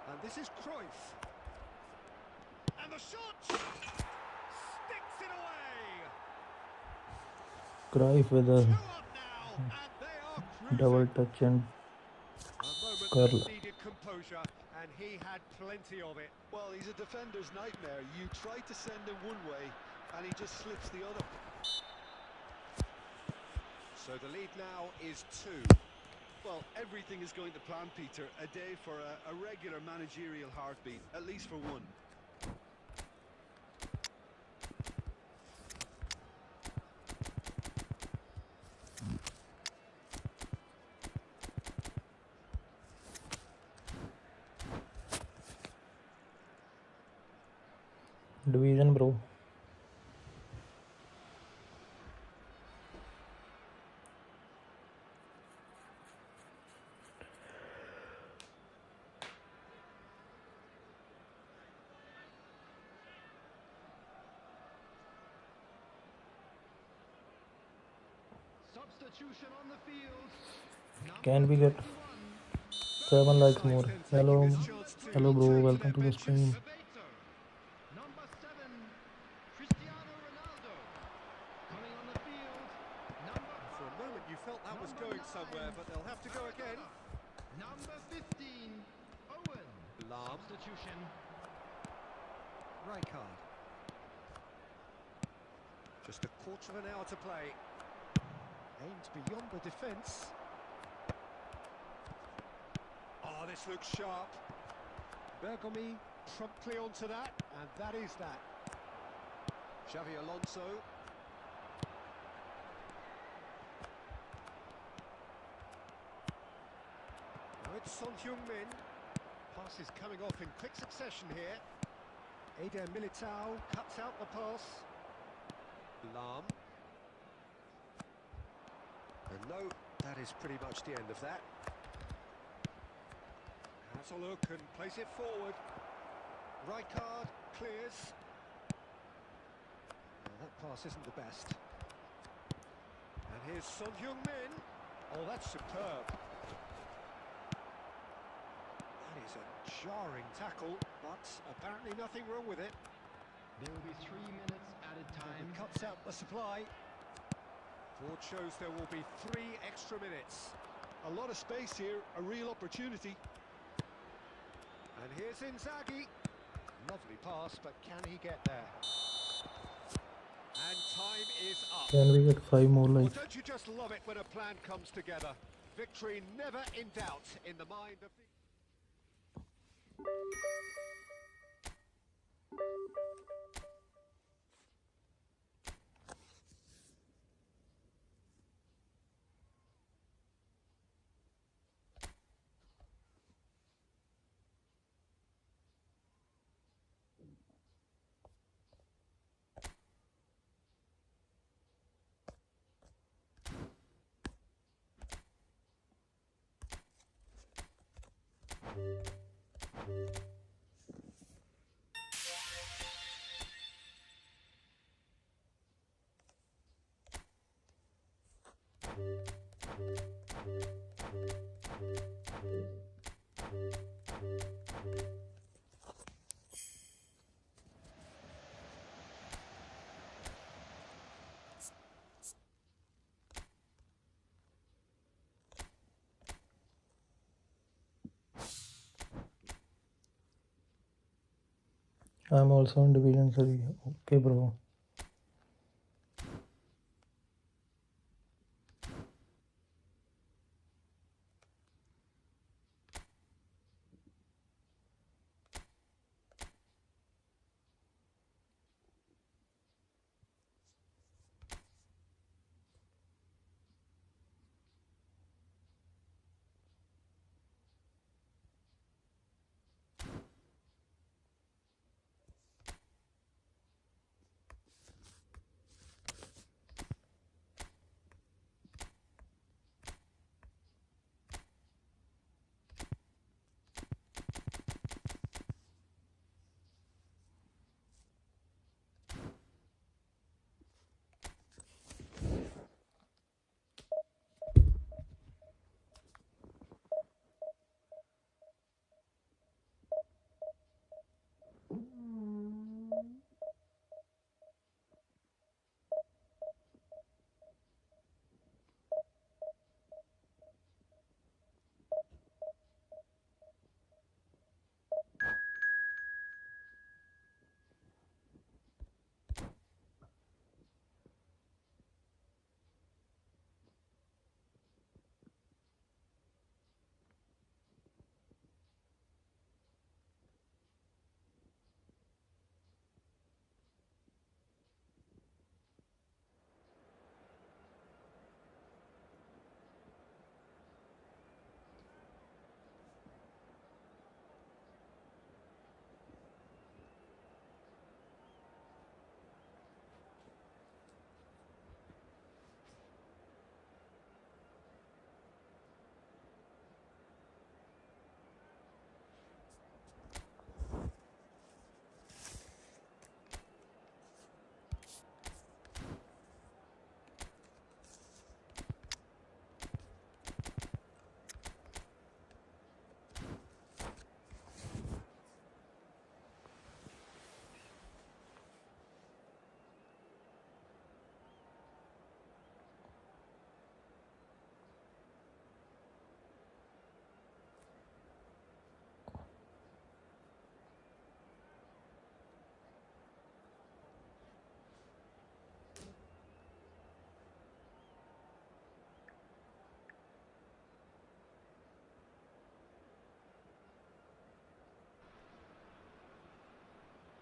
And this is Cruyff. And the shot! Sticks it away! Cruyff with a 2 up now, and they are cruising. double touch and A moment curl. that needed composure, and he had plenty of it. Well, he's a defender's nightmare. You try to send him one way, and he just slips the other. So the lead now is 2. Well, everything is going to plan, Peter. A day for a regular managerial heartbeat, at least for one. Division, bro. Substitution on the field. Can we get 7 likes more? Hello, hello, bro. Welcome to the stream. Bebeto. Number 7, Cristiano Ronaldo. Coming on the field. Number 5. For a moment you felt that was going somewhere, but they'll have to go again. Number 15, Owen. Lahm. Substitution. Rijkaard. Just a quarter of an hour to play. Aimed beyond the defence. Oh, this looks sharp. Bergomi promptly onto that, and that is that. Xavi Alonso. Now it's Son Heung-min. Pass is coming off in quick succession here. Eder Militao cuts out the pass. Lahm. And no, that is pretty much the end of that. Has a look and plays it forward. Rijkaard clears. Well, that pass isn't the best. And here's Son Heung-min. Oh, that's superb. That is a jarring tackle, but apparently nothing wrong with it. There will be 3 minutes added And time. it cuts out the supply. Board shows there will be 3 extra minutes. A lot of space here, a real opportunity. And here's Inzaghi. Lovely pass, but can he get there? And time is up. Can we get 5 more Well, likes? don't you just love it when a plan comes together? Victory never in doubt in the mind of the... I'm also in Division 3. Okay, bro.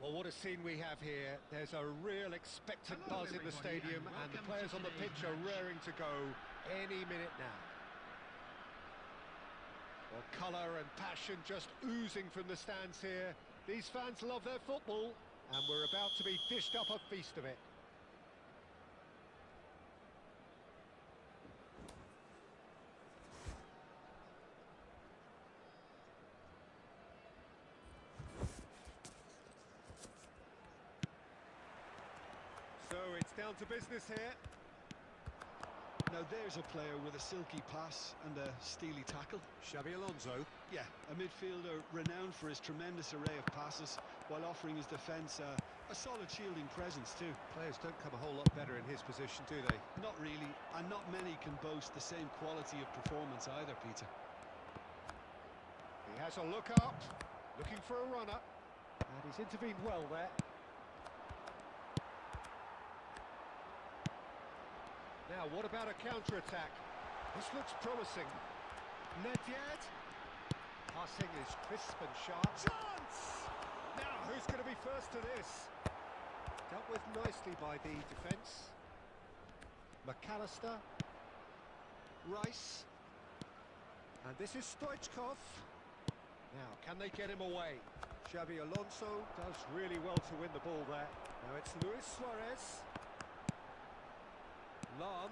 Well, what a scene we have here. There's a real expectant buzz in the stadium, and the players on the pitch are raring to go any minute now. Well, colour and passion just oozing from the stands here. These fans love their football, and we're about to be dished up a feast of it. So it's down to business here. Now there's a player with a silky pass and a steely tackle. Xabi Alonso. Yeah, a midfielder renowned for his tremendous array of passes while offering his defence a solid shielding presence too. Players don't come a whole lot better in his position, do they? Not really, and not many can boast the same quality of performance either, Peter. He has a look up, looking for a runner, and he's intervened well there. Now, what about a counter-attack? This looks promising. Nedved. Passing is crisp and sharp. Chance! Now, who's going to be first to this? Dealt with nicely by the defence. McAllister. Rice. And this is Stoichkov. Now, can they get him away? Xabi Alonso does really well to win the ball there. Now it's Luis Suarez. Lan.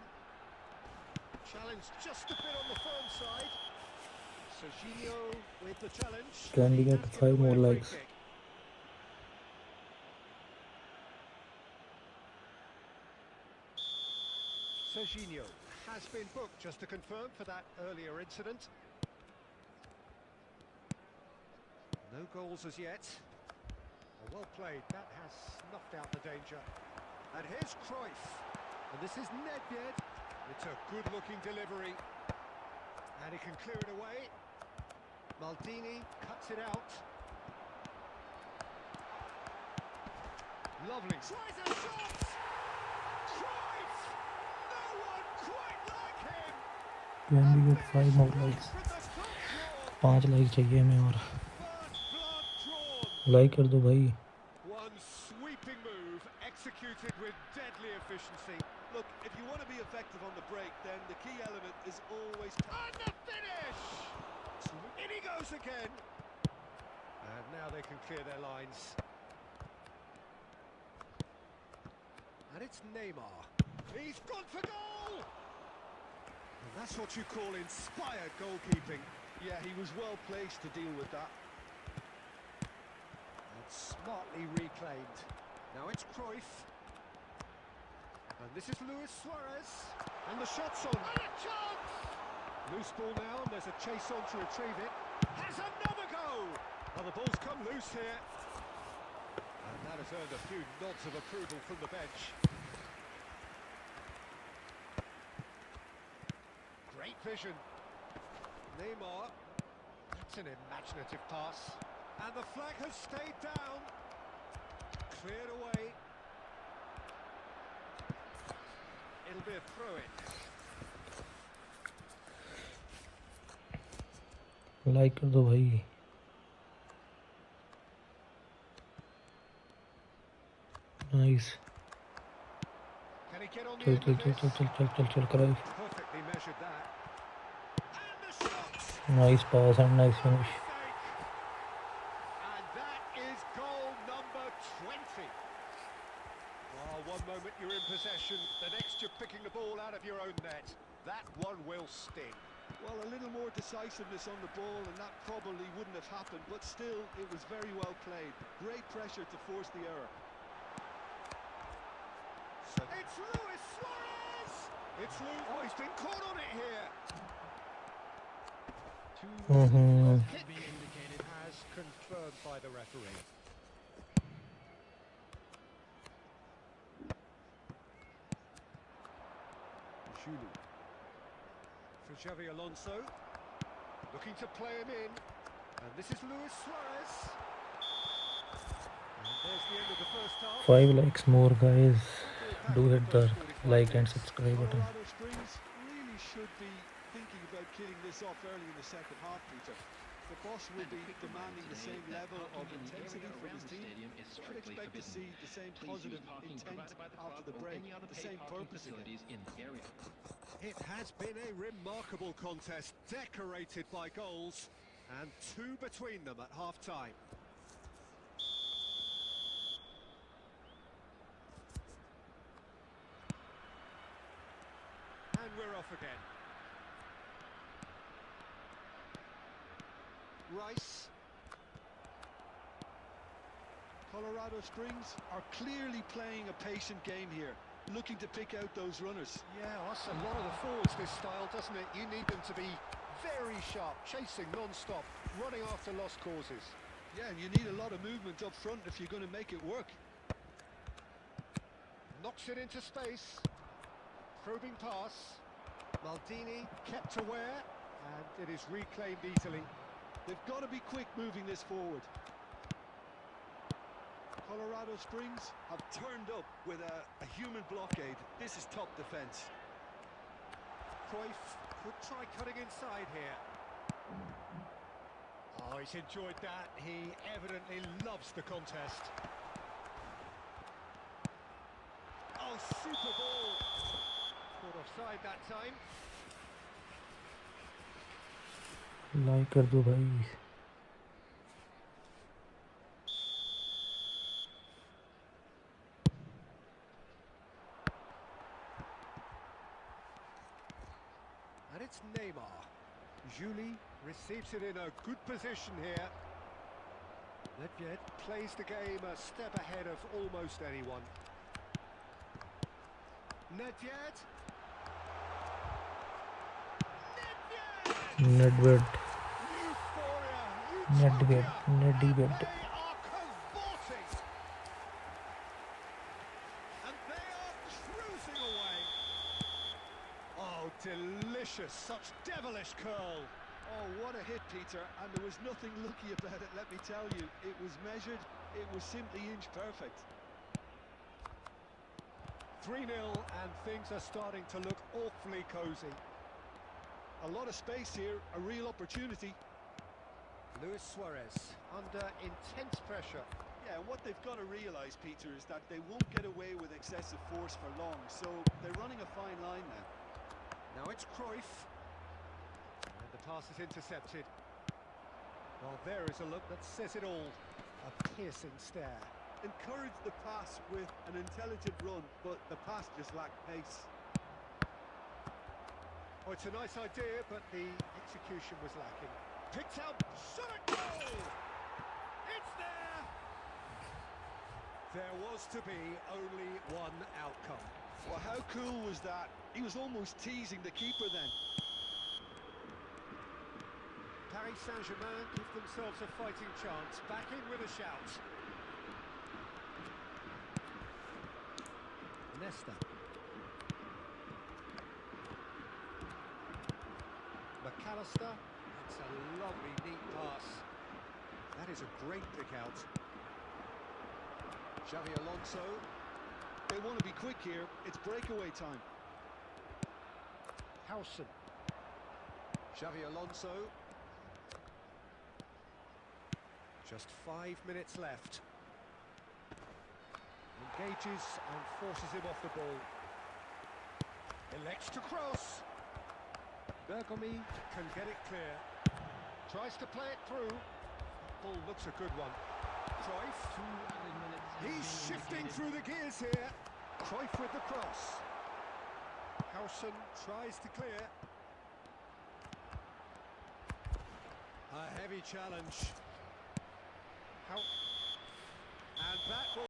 Challenge just a bit on the firm side. Serginho with the challenge. Can we get 5 more likes? Serginho has been booked, just to confirm, for that earlier incident. No goals as yet. Well played, that has snuffed out the danger. And here's Cruyff. And this is Nedved. It's a good-looking delivery. And he can clear it away. Maldini cuts it out. Lovely. Tries a shot! Cruyff! No one quite like him! Can we get 5 more likes? 5 like चाहिए हमें और like कर दो भाई. One sweeping move executed with deadly efficiency. Look, if you want to be effective on the break, then the key element is always... And the finish! In he goes again. And now they can clear their lines. And it's Neymar. He's gone for goal! And that's what you call inspired goalkeeping. Yeah, he was well placed to deal with that. And smartly reclaimed. Now it's Cruyff. And this is Luis Suarez. And the shot's on. And a chance! Loose ball now, and there's a chase on to retrieve it. Has another go! Well, the ball's come loose here. And that has earned a few nods of approval from the bench. Great vision. Neymar. That's an imaginative pass. And the flag has stayed down. Cleared away. It'll be a throw-in. Like कर दो भाई. Nice. Can he get on the चल end चल of चल this? चल चल चल चल चल कराई. Perfectly measured that. And the shot! Nice pass and nice finish. And that is goal number 20. Oh, one moment you're in possession, the next you're picking the ball out of your own net. That one will sting. Well, a little more decisiveness on the ball, and that probably wouldn't have happened, but still, it was very well played. Great pressure to force the error. So it's Luis Suarez! It's Luis. Oh, he's been caught on it here. Kick be indicated. as confirmed by the referee. Julu. For Xabi Alonso. Looking to play him in. And this is Luis Suarez. And there's the end of the first half. 5 likes more guys. Do hit the like and subscribe button. Colorado Springs really should be thinking about killing this off early in the second half, Peter. The boss will be demanding the same level of intensity from his team. Should expect to see the same positive intent after the break, the same purpose again. It has been a remarkable contest, decorated by goals, and 2 between them at half-time. And we're off again. Rice. Colorado Springs are clearly playing a patient game here, looking to pick out those runners. Yeah, that's a lot of the forwards, this style, doesn't it? You need them to be very sharp, chasing non-stop. running after lost causes. Yeah, and you need a lot of movement up front if you're going to make it work. Knocks it into space. Probing pass. Maldini kept aware, and it is reclaimed easily. They've got to be quick moving this forward. Colorado Springs have turned up with a human blockade. This is top defence. Cruyff could try cutting inside here. Oh, he's enjoyed that. He evidently loves the contest. Oh, super ball. Caught offside that time. Like कर दो भाई. And it's Neymar. Julie receives it in a good position here. Nedved plays the game a step ahead of almost anyone. Nedved. Nedved. Euphoria! Nedved. Utopia! Nedved. They are cavorting! And they are cruising away! Oh, delicious! Such devilish curl! Oh, what a hit, Peter, and there was nothing lucky about it, let me tell you. It was measured, it was simply inch perfect. 3-0, and things are starting to look awfully cosy. A lot of space here, a real opportunity. Luis Suarez under intense pressure. Yeah, and what they've got to realise, Peter, is that they won't get away with excessive force for long, so they're running a fine line now. Now it's Cruyff. And the pass is intercepted. Well, there is a look that says it all. A piercing stare. Encourage the pass with an intelligent run, but the pass just lacked pace. Oh, it's a nice idea, but the execution was lacking. Picked up, shot at goal! It's there! There was to be only one outcome. Well, how cool was that? He was almost teasing the keeper then. Paris Saint-Germain give themselves a fighting chance. Back in with a shout. Nesta. McAllister. It's a lovely, neat pass. That is a great pick out. Xavi Alonso. They want to be quick here. It's breakaway time. Howson. Xavi Alonso. Just 5 minutes left. Engages and forces him off the ball. Elects to cross. Bergomi can get it clear. Tries to play it through. Ball looks a good one. Cruyff. He's shifting through the gears here. Cruyff with the cross. Howson tries to clear. A heavy challenge. And that will